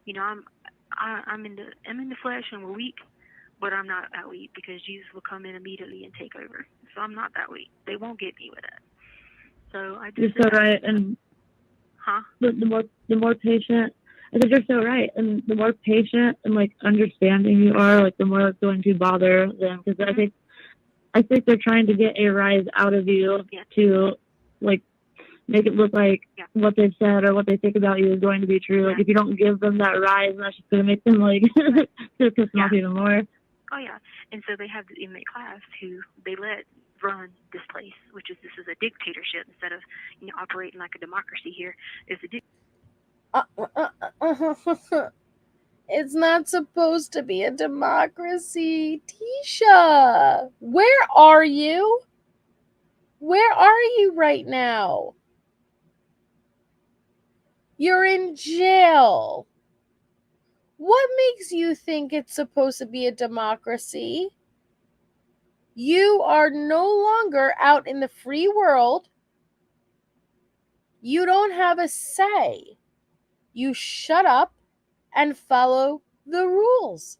I'm in the flesh and we're weak, but I'm not that weak because Jesus will come in immediately and take over. So I'm not that weak. They won't get me with that. So I just you're so right, and the more patient. I said you're so right, and the more patient and understanding you are, the more it's going to bother them because I think they're trying to get a rise out of you to make it look like what they've said or what they think about you is going to be true. If you don't give them that rise, that's just going to make them to piss them off even more. Oh yeah, and so they have the inmate class who they let run this place, which is this is a dictatorship instead of operating like a democracy. Here is a It's not supposed to be a democracy. Tisha, where are you? Where are you right now? You're in jail. What makes you think it's supposed to be a democracy? You are no longer out in the free world. You don't have a say. You shut up and follow the rules.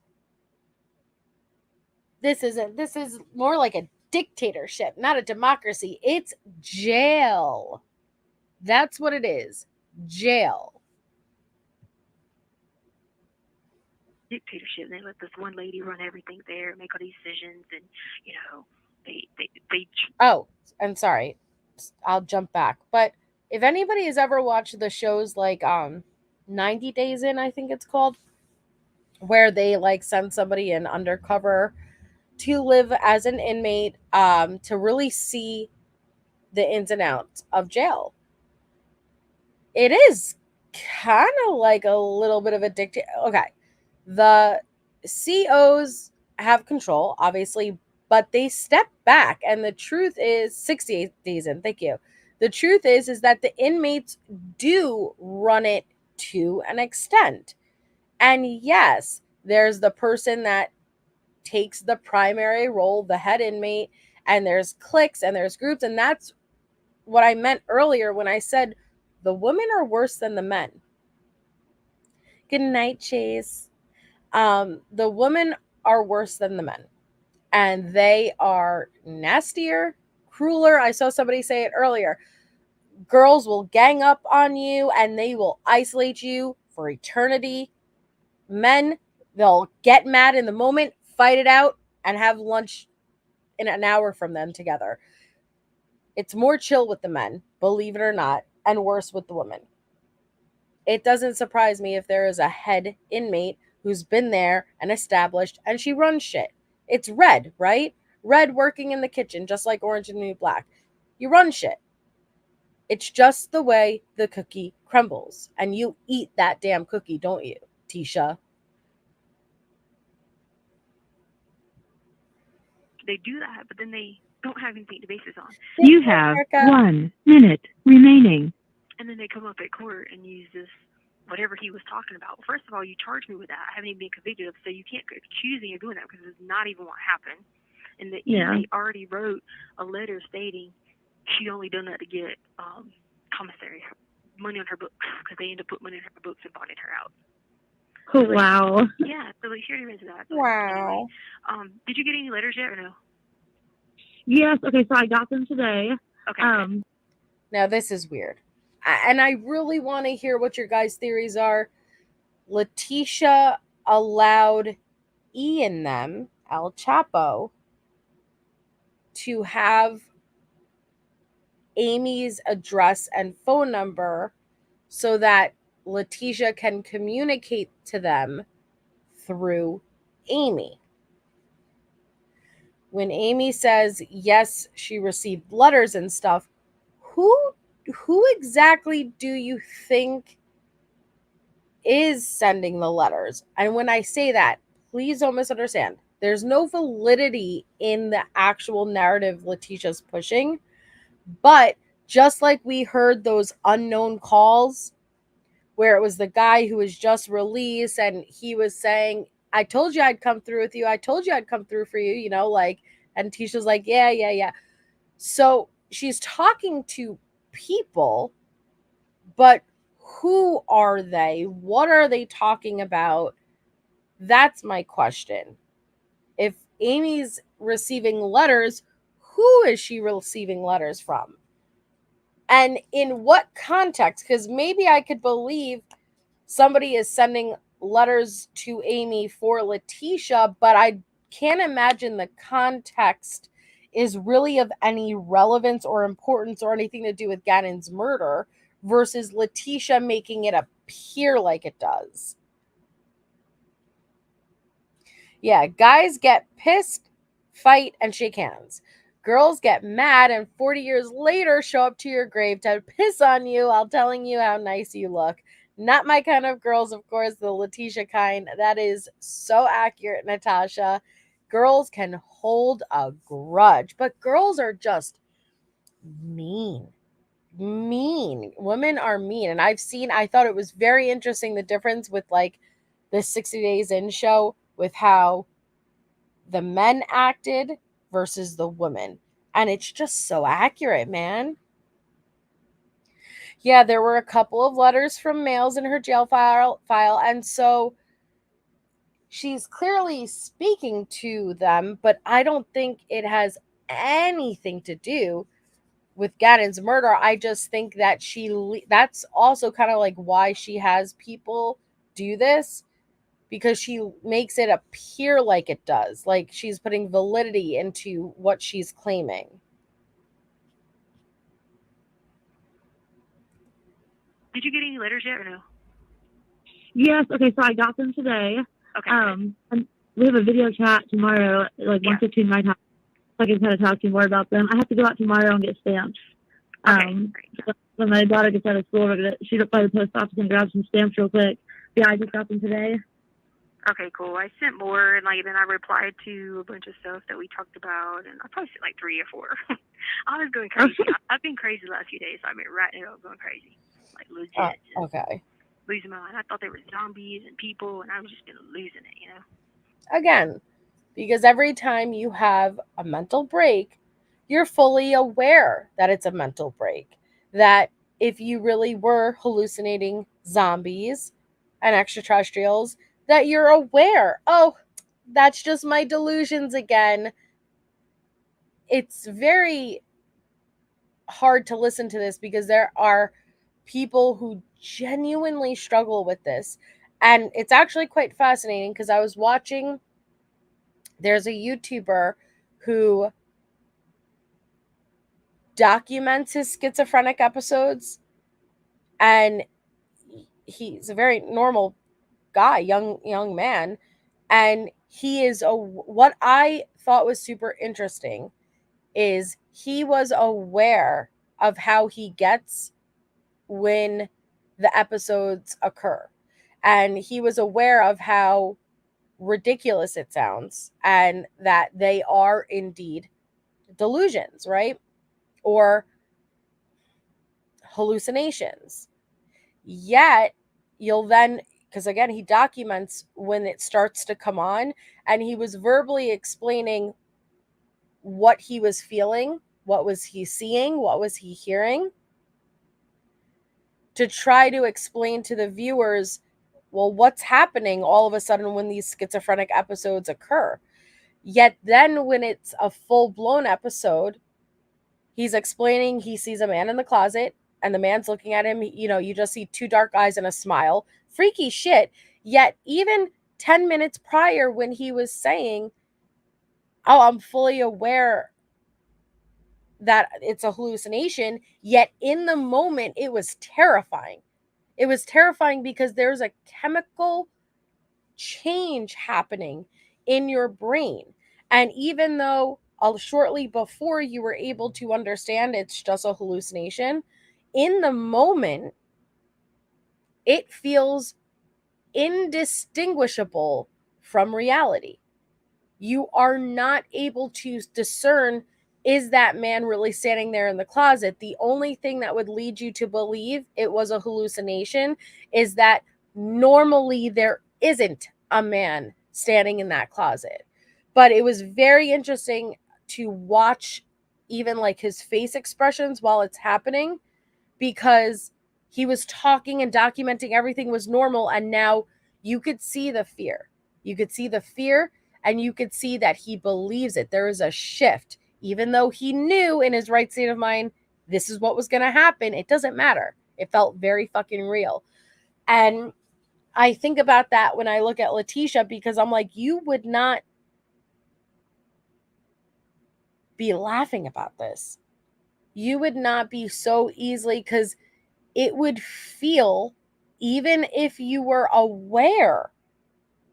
This is more like a dictatorship, not a democracy. It's jail. That's what it is. Jail. Dictatorship. They let this one lady run everything there, make all these decisions, and they. Oh, I'm sorry. I'll jump back. But if anybody has ever watched the shows like 90 Days In, I think it's called, where they like send somebody in undercover to live as an inmate to really see the ins and outs of jail. It is kind of like a little bit of a dictate. Okay. The COs have control, obviously, but they step back. And the truth is 68 days in. Thank you. The truth is that the inmates do run it to an extent. And yes, there's the person that takes the primary role, the head inmate, and there's cliques and there's groups. And that's what I meant earlier when I said the women are worse than the men. Good night, Chase. The women are worse than the men, and they are nastier, crueler. I saw somebody say it earlier. Girls will gang up on you and they will isolate you for eternity. Men, they'll get mad in the moment, fight it out, and have lunch in an hour from them together. It's more chill with the men, believe it or not, and worse with the women. It doesn't surprise me if there is a head inmate who's been there and established and she runs shit. It's Red, right? Red working in the kitchen, just like Orange and New Black. You run shit. It's just the way the cookie crumbles. And you eat that damn cookie, don't you, Tisha? They do that, but then they don't have anything to base this on. You have 1 minute remaining. And then they come up at court and use this, whatever he was talking about. First of all, you charged me with that. I haven't even been convicted of, so you can't accuse me of doing that because it's not even what happened. And the inmate already wrote a letter stating she only done that to get commissary money on her books because they ended up putting money in her books and bonded her out. Oh, wow. Yeah, so like she already read that. But wow. Anyway, did you get any letters yet or no? Yes. Okay, so I got them today. Okay. Now this is weird. And I really want to hear what your guys' theories are. Letecia allowed Ian them, El Chapo, to have Amy's address and phone number so that Letecia can communicate to them through Amy. When Amy says, yes, she received letters and stuff, who exactly do you think is sending the letters? And when I say that, please don't misunderstand. There's no validity in the actual narrative Letecia's pushing. But just like we heard those unknown calls where it was the guy who was just released and he was saying, I told you I'd come through with you. I told you I'd come through for you, and Tisha's like, yeah. So she's talking to people, but who are they? What are they talking about? That's my question. If Amy's receiving letters, who is she receiving letters from? And in what context? Because maybe I could believe somebody is sending letters to Amy for Letecia, but I can't imagine the context is really of any relevance or importance or anything to do with Gannon's murder versus Letecia making it appear like it does. Yeah, guys get pissed, fight, and shake hands. Girls get mad and 40 years later show up to your grave to piss on you while telling you how nice you look. Not my kind of girls, of course, the Letecia kind. That is so accurate, Natasha. Girls can hold a grudge, but girls are just mean. Women are mean. And I thought it was very interesting the difference with like the 60 Days In show with how the men acted versus the women. And it's just so accurate, man. Yeah, there were a couple of letters from males in her jail file, and so she's clearly speaking to them, but I don't think it has anything to do with Gannon's murder. I just think that that's also kind of like why she has people do this, because she makes it appear like it does, like she's putting validity into what she's claiming. Did you get any letters yet or no? Yes. Okay. So I got them today. Okay. And we have a video chat tomorrow, like 1:15 my time. So I can kind of talk to you more about them. I have to go out tomorrow and get stamps. Okay. So when my daughter gets out of school, we're gonna shoot up by the post office and grab some stamps real quick. Yeah, I just got them today. Okay, cool. I sent more, and then I replied to a bunch of stuff that we talked about, and I probably sent like 3 or 4. I was going crazy. I've been crazy the last few days. So I've been writing it up, going crazy, like legit. Okay. Losing my mind. I thought they were zombies and people, and I've just been losing it, Again, because every time you have a mental break, you're fully aware that it's a mental break. That if you really were hallucinating zombies and extraterrestrials, that you're aware, oh, that's just my delusions again. It's very hard to listen to this because there are people who genuinely struggle with this. And it's actually quite fascinating because I was watching, there's a YouTuber who documents his schizophrenic episodes, and he's a very normal guy, young man, and he is what I thought was super interesting is he was aware of how he gets when the episodes occur, and he was aware of how ridiculous it sounds and that they are indeed delusions, right? Or hallucinations. Yet you'll then, because again, he documents when it starts to come on, and he was verbally explaining what he was feeling, what was he seeing, what was he hearing, to try to explain to the viewers, well, what's happening all of a sudden when these schizophrenic episodes occur. Yet then when it's a full-blown episode, he's explaining he sees a man in the closet and the man's looking at him. You just see 2 dark eyes and a smile. Freaky shit. Yet even 10 minutes prior, when he was saying, oh, I'm fully aware that it's a hallucination, yet in the moment, it was terrifying. It was terrifying because there's a chemical change happening in your brain. And even though shortly before you were able to understand it's just a hallucination, in the moment, it feels indistinguishable from reality. You are not able to discern, is that man really standing there in the closet? The only thing that would lead you to believe it was a hallucination is that normally there isn't a man standing in that closet. But it was very interesting to watch even like his face expressions while it's happening, because he was talking and documenting everything was normal, and now you could see the fear. You could see the fear, and you could see that he believes it. There is a shift. Even though he knew in his right state of mind, this is what was going to happen, it doesn't matter. It felt very fucking real. And I think about that when I look at Letecia, because I'm like, you would not be laughing about this. You would not be so easily, because it would feel, even if you were aware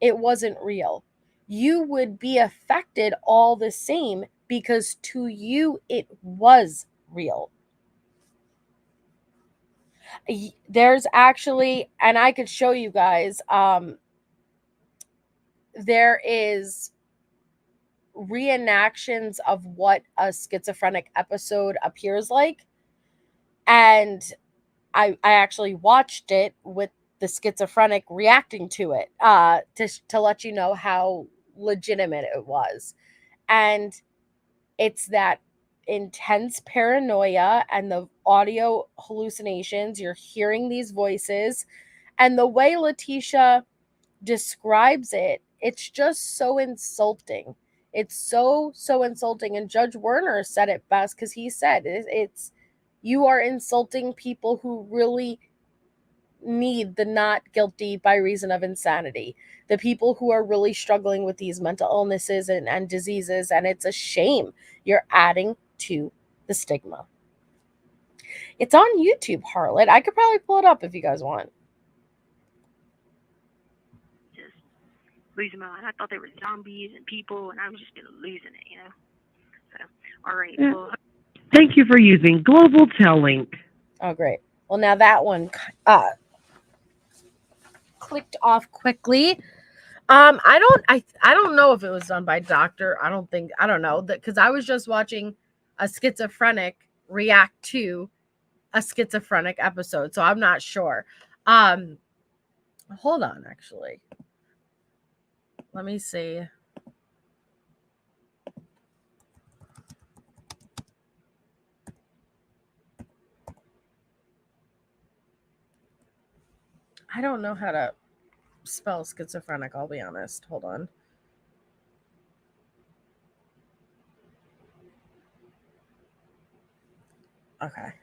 it wasn't real, you would be affected all the same, because to you it was real. There's actually, and I could show you guys, there is reenactions of what a schizophrenic episode appears like, and I actually watched it with the schizophrenic reacting to it, to let you know how legitimate it was. And it's that intense paranoia and the audio hallucinations. You're hearing these voices, and the way Letecia describes it, it's just so insulting. It's so insulting. And Judge Werner said it best, because he said it's you are insulting people who really need the not guilty by reason of insanity, the people who are really struggling with these mental illnesses and diseases, and it's a shame you're adding to the stigma. It's on YouTube, Harlot. I could probably pull it up if you guys want. Just losing my mind. I thought they were zombies and people, and I was just losing it, you know. So, all right. Yeah. Well, Thank you for using Global Tel-Link. Oh, great. Well, now that one clicked off quickly. I don't know if it was done by Doctor. I don't know that, because I was just watching a schizophrenic react to a schizophrenic episode, so I'm not sure. Hold on, actually. Let me see. I don't know how to spell schizophrenic, I'll be honest. Hold on. Okay.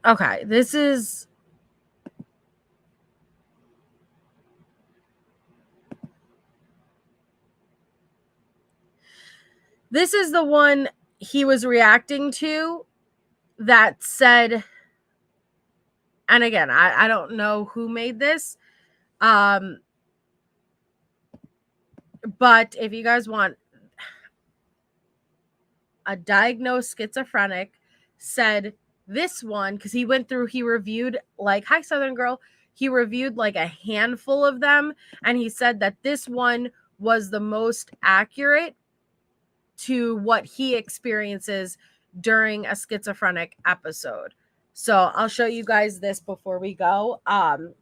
Okay, this is the one he was reacting to that said, and again, I don't know who made this, but if you guys want, a diagnosed schizophrenic said this one, because he reviewed, like, hi Southern Girl, he reviewed like a handful of them, and he said that this one was the most accurate to what he experiences during a schizophrenic episode. So I'll show you guys this before we go,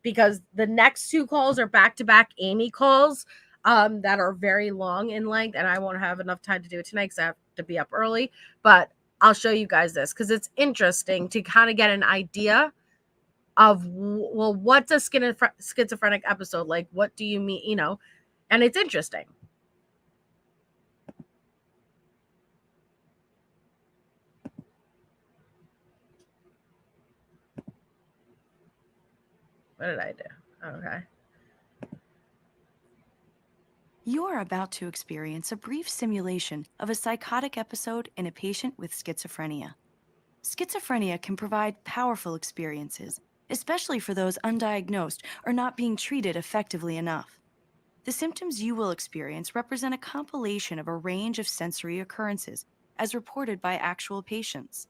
because the next two calls are back-to-back Amy calls that are very long in length, and I won't have enough time to do it tonight because I have to be up early. But I'll show you guys this because it's interesting to kind of get an idea of, well, what's a schizophrenic episode like? What do you mean? You know, and it's interesting. What did I do? Okay. You're about to experience a brief simulation of a psychotic episode in a patient with schizophrenia. Schizophrenia can provide powerful experiences, especially for those undiagnosed or not being treated effectively enough. The symptoms you will experience represent a compilation of a range of sensory occurrences, as reported by actual patients.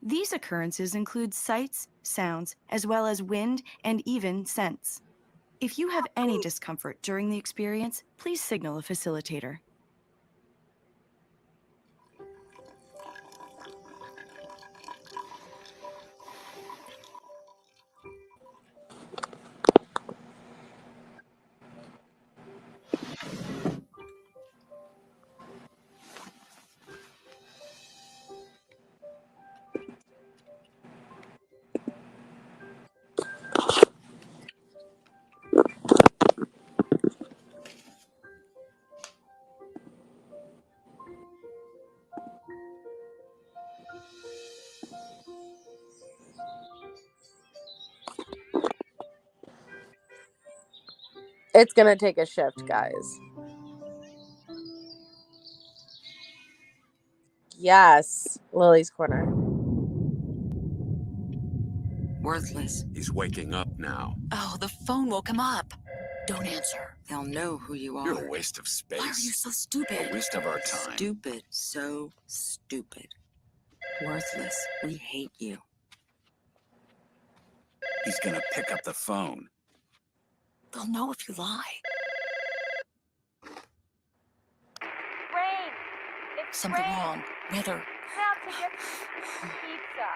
These occurrences include sights, sounds, as well as wind and even scents. If you have any discomfort during the experience, please signal a facilitator. It's gonna take a shift, guys. Yes, Lily's Corner. Worthless. He's waking up now. Oh, the phone woke him up. Don't answer. They'll know who you are. You're a waste of space. Why are you so stupid? A waste of our time. Stupid. So stupid. Worthless. We hate you. He's gonna pick up the phone. They'll know if you lie. Rain. It's Something rain. wrong. Weather. Now to get pizza.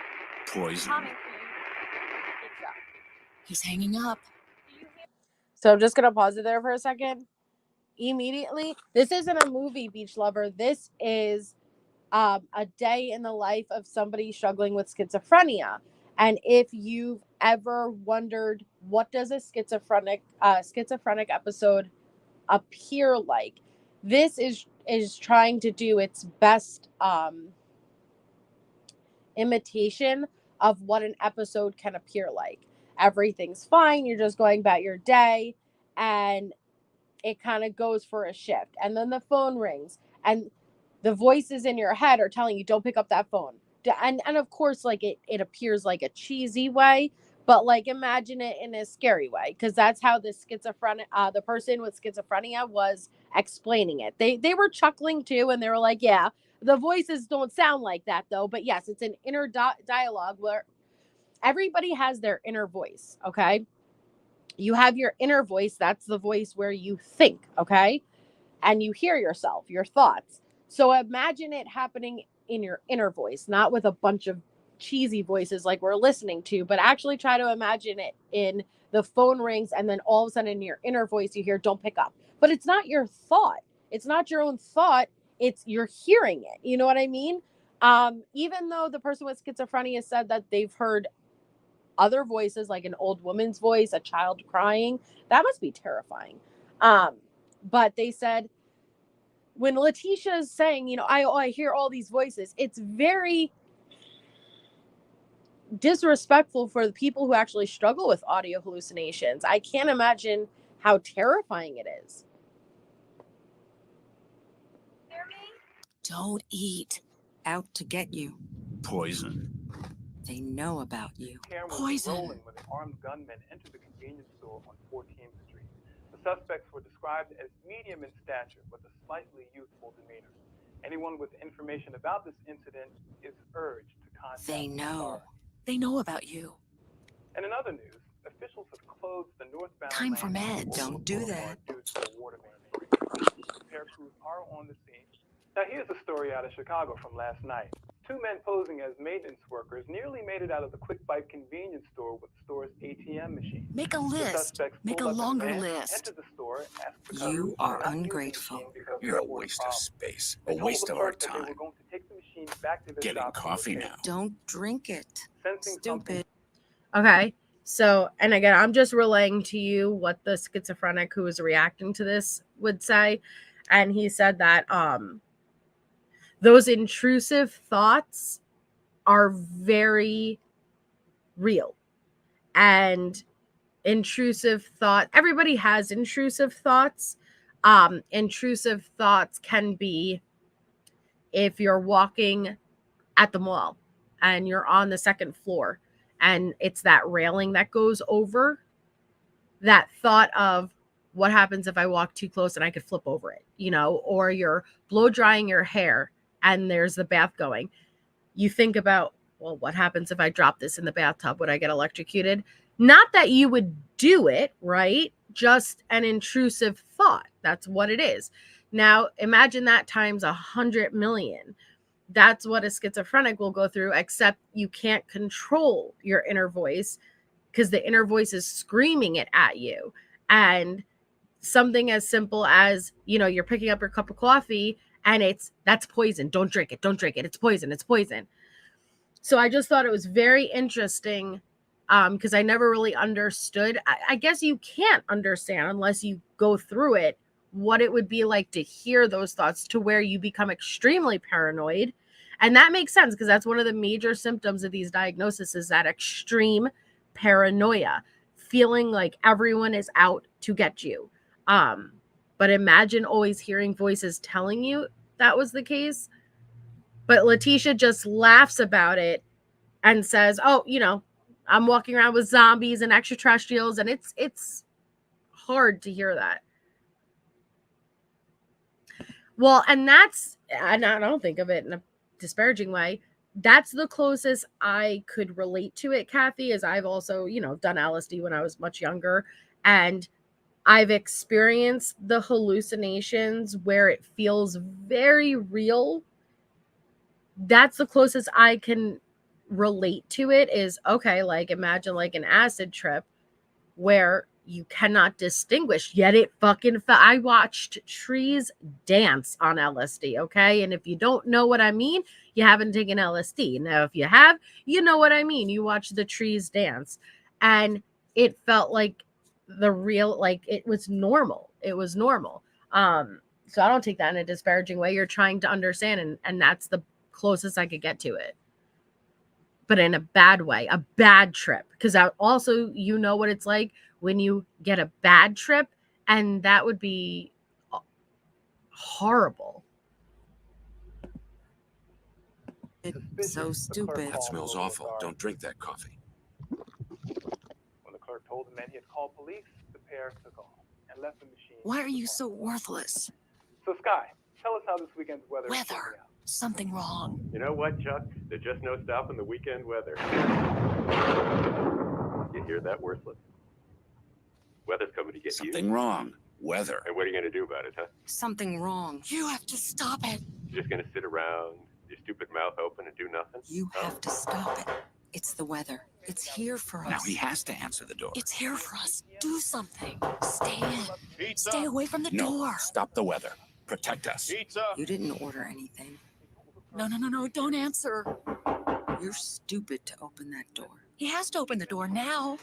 Poison. Coming for you. Pizza. He's hanging up. So I'm just gonna pause it there for a second. immediately. This isn't a movie, Beach Lover. This is a day in the life of somebody struggling with schizophrenia. And if you've ever wondered what does a schizophrenic episode appear like, this is trying to do its best imitation of what an episode can appear like. Everything's fine, you're just going about your day, and it kind of goes for a shift, and then the phone rings, and the voices in your head are telling you don't pick up that phone. And of course, like it appears like a cheesy way, but like imagine it in a scary way, because that's how the the person with schizophrenia was explaining it. They were chuckling too, and they were like, yeah, the voices don't sound like that though, but yes, it's an inner dialogue where everybody has their inner voice. Okay, you have your inner voice, that's the voice where you think, okay, and you hear yourself, your thoughts. So imagine it happening in your inner voice, not with a bunch of cheesy voices like we're listening to, but actually try to imagine it in the phone rings, and then all of a sudden in your inner voice you hear don't pick up. But it's not your thought. It's not your own thought. It's you're hearing it. You know what I mean? Even though the person with schizophrenia said that they've heard other voices, like an old woman's voice, a child crying, that must be terrifying. But they said when Letecia is saying, you know, I hear all these voices, it's very disrespectful for the people who actually struggle with audio hallucinations. I can't imagine how terrifying it is. Don't eat. Out to get you. Poison. They know about you. Poison. Rolling when an armed gunman entered the convenience store on 14th Street. The suspects were described as medium in stature with a slightly youthful demeanor. Anyone with information about this incident is urged to contact They know. authorities. They know about you. And in other news, officials have closed the northbound Time for lane meds. Don't do that. due to a water main break. Repair crews are on the scene. Now here's a story out of Chicago from last night. Two men posing as maintenance workers nearly made it out of the Quick Bite convenience store with the store's ATM machine. Make a list. Make a longer list. Entered the store, asked the You are ungrateful. You're a waste of space. A waste of our time. Getting coffee now. Don't drink it. Stupid. Okay. So, and again, I'm just relaying to you what the schizophrenic who was reacting to this would say. And he said that those intrusive thoughts are very real. And intrusive thought, everybody has intrusive thoughts. Intrusive thoughts can be if you're walking at the mall and you're on the second floor and it's that railing that goes over, that thought of what happens if I walk too close and I could flip over it, you know, or you're blow drying your hair and there's the bath going. You think about, well, what happens if I drop this in the bathtub? Would I get electrocuted? Not that you would do it, right? Just an intrusive thought. That's what it is. Now, imagine that times 100 million. That's what a schizophrenic will go through, except you can't control your inner voice because the inner voice is screaming it at you. And something as simple as, you know, you're picking up your cup of coffee and that's poison. Don't drink it. Don't drink it. It's poison. It's poison. So I just thought it was very interesting because I never really understood. I guess you can't understand unless you go through it, what it would be like to hear those thoughts to where you become extremely paranoid. And that makes sense because that's one of the major symptoms of these diagnoses is that extreme paranoia, feeling like everyone is out to get you. But imagine always hearing voices telling you that was the case. But Letecia just laughs about it and says, oh, you know, I'm walking around with zombies and extraterrestrials, and it's hard to hear that. Well, and I don't think of it in a disparaging way. That's the closest I could relate to it, Kathy, as I've also, you know, done LSD when I was much younger. And I've experienced the hallucinations where it feels very real. That's the closest I can relate to it is, okay, like imagine like an acid trip where you cannot distinguish. Yet it fucking I watched trees dance on LSD, okay? And if you don't know what I mean, you haven't taken LSD. Now, if you have, you know what I mean. You watch the trees dance. And it felt like the real, like it was normal. It was normal. So I don't take that in a disparaging way. You're trying to understand, and that's the closest I could get to it. But in a bad way, a bad trip. Because also, you know what it's like when you get a bad trip, and that would be horrible. It's so stupid. That smells awful. Don't drink that coffee. When the clerk told the man he had called police, the pair took off and left the machine. Why are you so worthless? So, Sky, tell us how this weekend's weather is shaping out. Something wrong. You know what, Chuck? There's just no stopping the weekend weather. You hear that, worthless? Weather's coming to get you. Something wrong. Weather. And what are you going to do about it, huh? Something wrong. You have to stop it. You're just going to sit around, your stupid mouth open and do nothing? You have to stop it. It's the weather. It's here for us. Now he has to answer the door. It's here for us. Do something. Stay in. Pizza. Stay away from the door. Stop the weather. Protect us. Pizza. You didn't order anything. No, don't answer. You're stupid to open that door. He has to open the door now.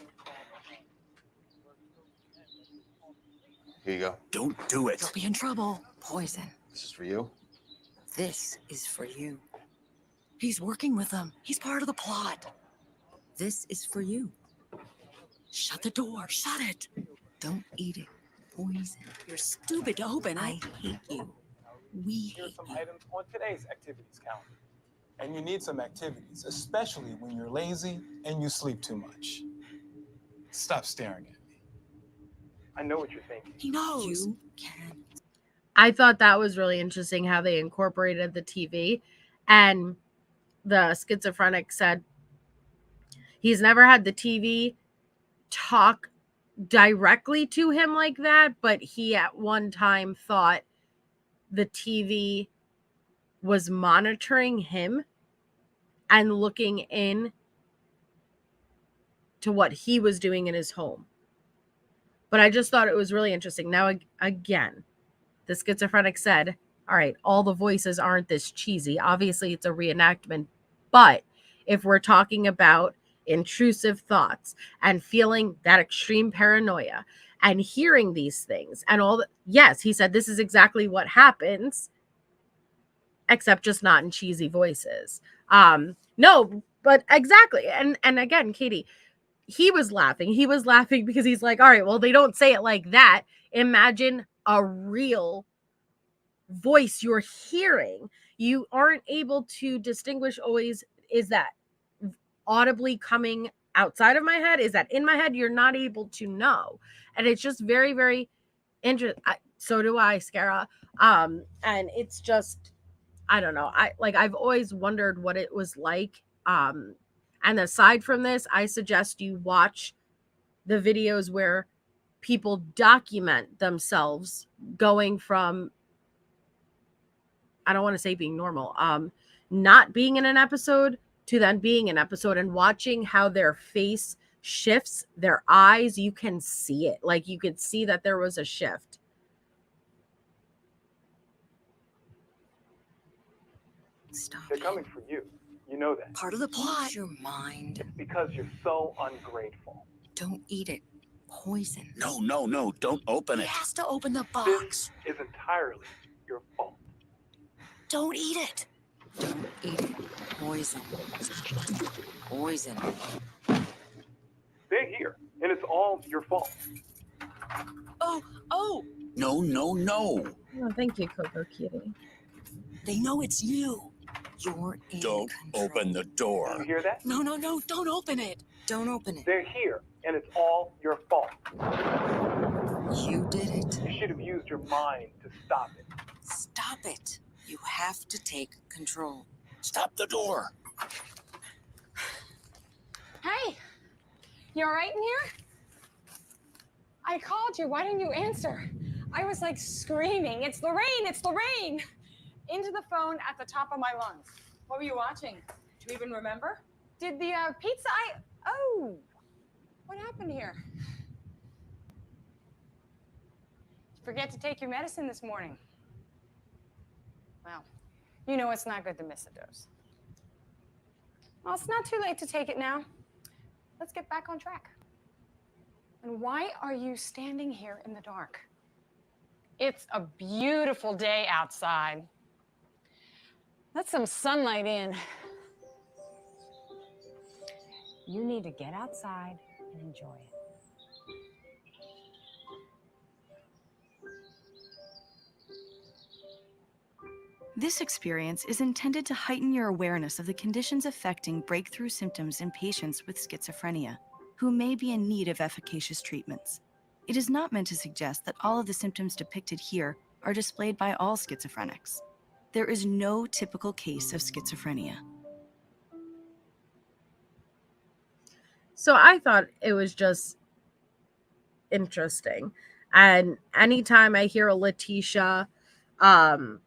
Here you go. Don't do it. You'll be in trouble. Poison. This is for you. This is for you. He's working with them. He's part of the plot. This is for you. Shut the door. Shut it. Don't eat it. Poison. You're stupid to open. I hate you. We Here are hate some you. items on today's activities calendar. And you need some activities, especially when you're lazy and you sleep too much. Stop staring at me. I know what you're thinking. He knows. You can. I thought that was really interesting how they incorporated the TV. And the schizophrenic said he's never had the TV talk directly to him like that, but he at one time thought the TV was monitoring him and looking in to what he was doing in his home. But I just thought it was really interesting. Now, again, the schizophrenic said, all right, all the voices aren't this cheesy. Obviously, it's a reenactment. But if we're talking about intrusive thoughts and feeling that extreme paranoia and hearing these things and all that, yes, he said this is exactly what happens, except just not in cheesy voices. No, but exactly. And again, Katie, he was laughing. He was laughing because he's like, all right, well, they don't say it like that. Imagine a real voice you're hearing. You aren't able to distinguish always, is that audibly coming outside of my head? Is that in my head? You're not able to know. And it's just very, very interesting. So do I, Scara. And it's just, I don't know. I've always wondered what it was like. And aside from this, I suggest you watch the videos where people document themselves going from, I don't want to say being normal, not being in an episode to then being an episode, and watching how their face shifts, their eyes, you can see it. Like you could see that there was a shift. Stop. They're coming for you. You know that. Part of the plot. Use your mind. It's because you're so ungrateful. Don't eat it. Poison. No. Don't open He it. has to open the box. This is entirely your fault. Don't eat it. Don't eat it. Poison. Poison. They're here, and it's all your fault. Oh. No. Oh, thank you, Coco Kitty. They know it's you. You're in Don't control. open the door. You hear that? No. Don't open it. Don't open it. They're here, and it's all your fault. You did it. You should have used your mind to stop it. Stop it. You have to take control. Stop the door. Hey, you all right in here? I called you. Why didn't you answer? I was like screaming, it's Lorraine, it's Lorraine, into the phone at the top of my lungs. What were you watching? Do you even remember? Did the pizza, oh, what happened here? Forget to take your medicine this morning. Well, you know it's not good to miss a dose. Well, it's not too late to take it now. Let's get back on track. And why are you standing here in the dark? It's a beautiful day outside. Let some sunlight in. You need to get outside and enjoy it. This experience is intended to heighten your awareness of the conditions affecting breakthrough symptoms in patients with schizophrenia, who may be in need of efficacious treatments. It is not meant to suggest that all of the symptoms depicted here are displayed by all schizophrenics. There is no typical case of schizophrenia. So I thought it was just interesting. And anytime I hear a Letecia, oh,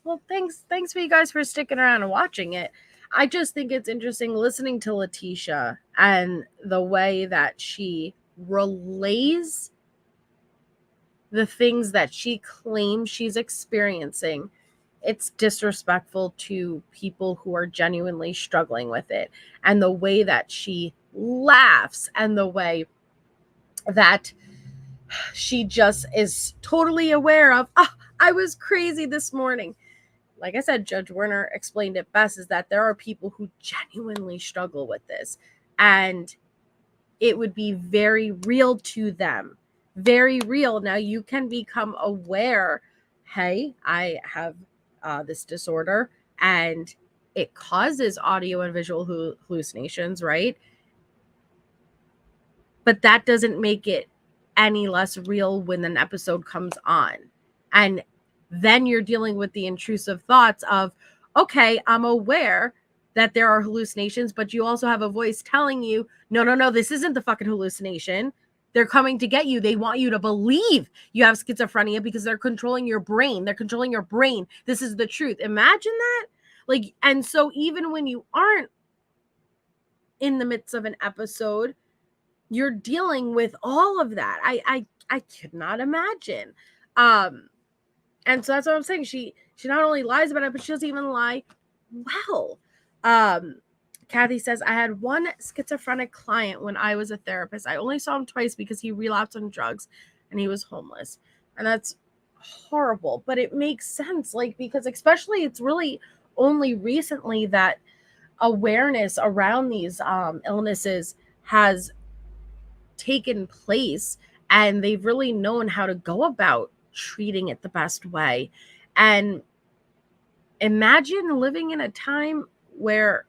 well, thanks for you guys for sticking around and watching it. I just think it's interesting listening to Letecia and the way that she relays the things that she claims she's experiencing. It's disrespectful to people who are genuinely struggling with it. And the way that she laughs and the way that she just is totally aware of, oh, I was crazy this morning. Like I said, Judge Werner explained it best, is that there are people who genuinely struggle with this. And it would be very real to them. Very real. Now you can become aware, hey, I have this disorder and it causes audio and visual hallucinations, right? But that doesn't make it any less real when an episode comes on. And then you're dealing with the intrusive thoughts of, okay, I'm aware that there are hallucinations, but you also have a voice telling you, no, this isn't the fucking hallucination. They're coming to get you. They want you to believe you have schizophrenia because they're controlling your brain. They're controlling your brain. This is the truth. Imagine that. Like, and so even when you aren't in the midst of an episode, you're dealing with all of that. I could not imagine. And so that's what I'm saying. She not only lies about it, but she doesn't even lie well. Kathy says, I had one schizophrenic client when I was a therapist. I only saw him twice because he relapsed on drugs and he was homeless. And that's horrible, but it makes sense. Like, because especially it's really only recently that awareness around these illnesses has taken place, and they've really known how to go about treating it the best way. And imagine living in a time where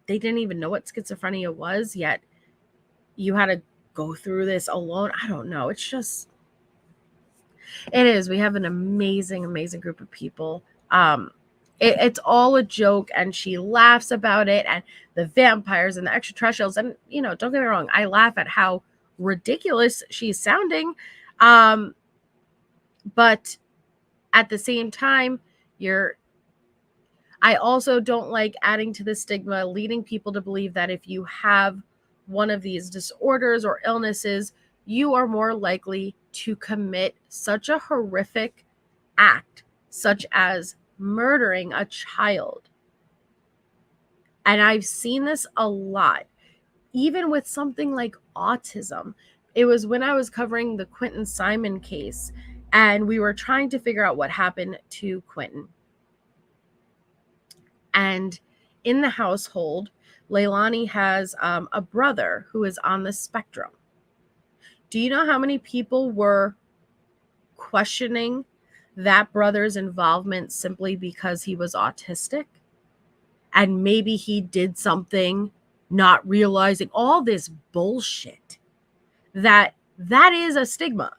they didn't even know what schizophrenia was, yet you had to go through this alone. I don't know. It's just, it is. We have an amazing group of people. It's all a joke, and she laughs about it, and the vampires and the extraterrestrials. And, you know, don't get me wrong, I laugh at how ridiculous she's sounding. But at the same time, I also don't like adding to the stigma, leading people to believe that if you have one of these disorders or illnesses, you are more likely to commit such a horrific act, such as murdering a child. And I've seen this a lot, even with something like autism. It was when I was covering the Quentin Simon case, and we were trying to figure out what happened to Quentin. And in the household, Leilani has a brother who is on the spectrum. Do you know how many people were questioning that brother's involvement simply because he was autistic? And maybe he did something, not realizing all this bullshit. That is a stigma.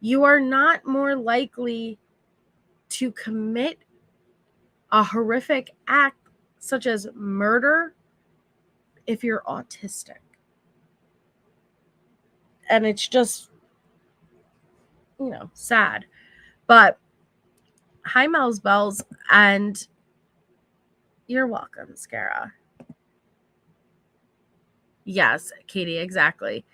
You are not more likely to commit a horrific act such as murder if you're autistic. And it's just, you know, sad. But hi, Mel's Bells, and you're welcome, Scara. Yes, Katie, exactly.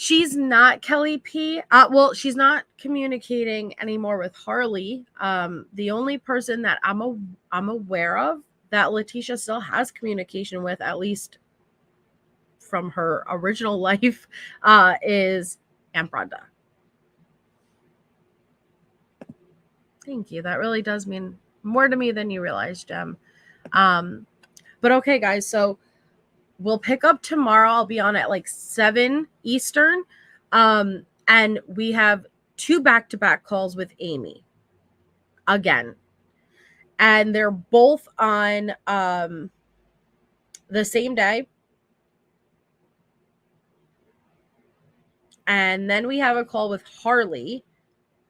She's not Kelly P. Well, she's not communicating anymore with Harley. The only person that I'm aware of that Letecia still has communication with, at least from her original life, is Aunt Brenda. Thank you. That really does mean more to me than you realize, Jem. But okay, guys, so we'll pick up tomorrow. I'll be on at like 7 Eastern. And we have 2 back-to-back calls with Amy again. And they're both on the same day. And then we have a call with Harley.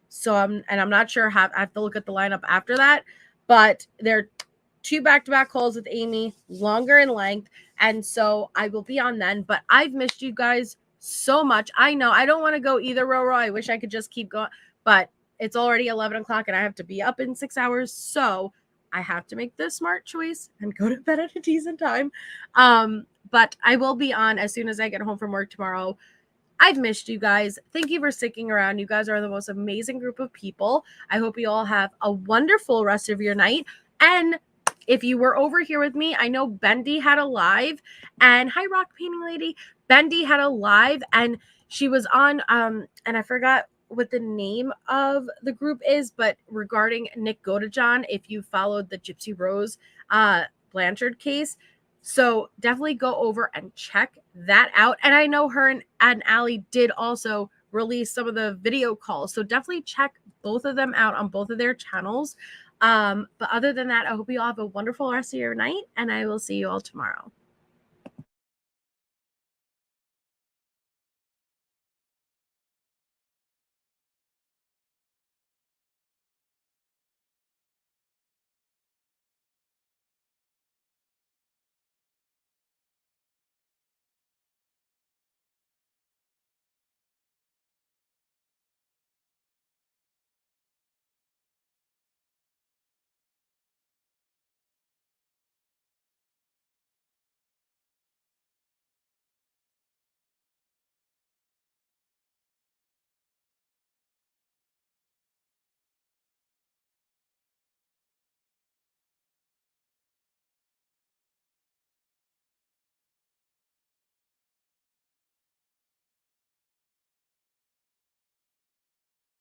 So I'm not sure how, I have to look at the lineup after that, but they're 2 back-to-back calls with Amy, longer in length. And so I will be on then, but I've missed you guys so much. I know I don't want to go either, Roro. I wish I could just keep going, but it's already 11 o'clock and I have to be up in 6 hours. So I have to make the smart choice and go to bed at a decent time. But I will be on as soon as I get home from work tomorrow. I've missed you guys. Thank you for sticking around. You guys are the most amazing group of people. I hope you all have a wonderful rest of your night. And if you were over here with me, I know Bendy had a live, and hi, Rock Painting Lady. Bendy had a live, and she was on, and I forgot what the name of the group is, but regarding Nick Godejohn, if you followed the Gypsy Rose Blanchard case. So definitely go over and check that out. And I know her and Allie did also release some of the video calls. So definitely check both of them out on both of their channels. But other than that, I hope you all have a wonderful rest of your night, and I will see you all tomorrow.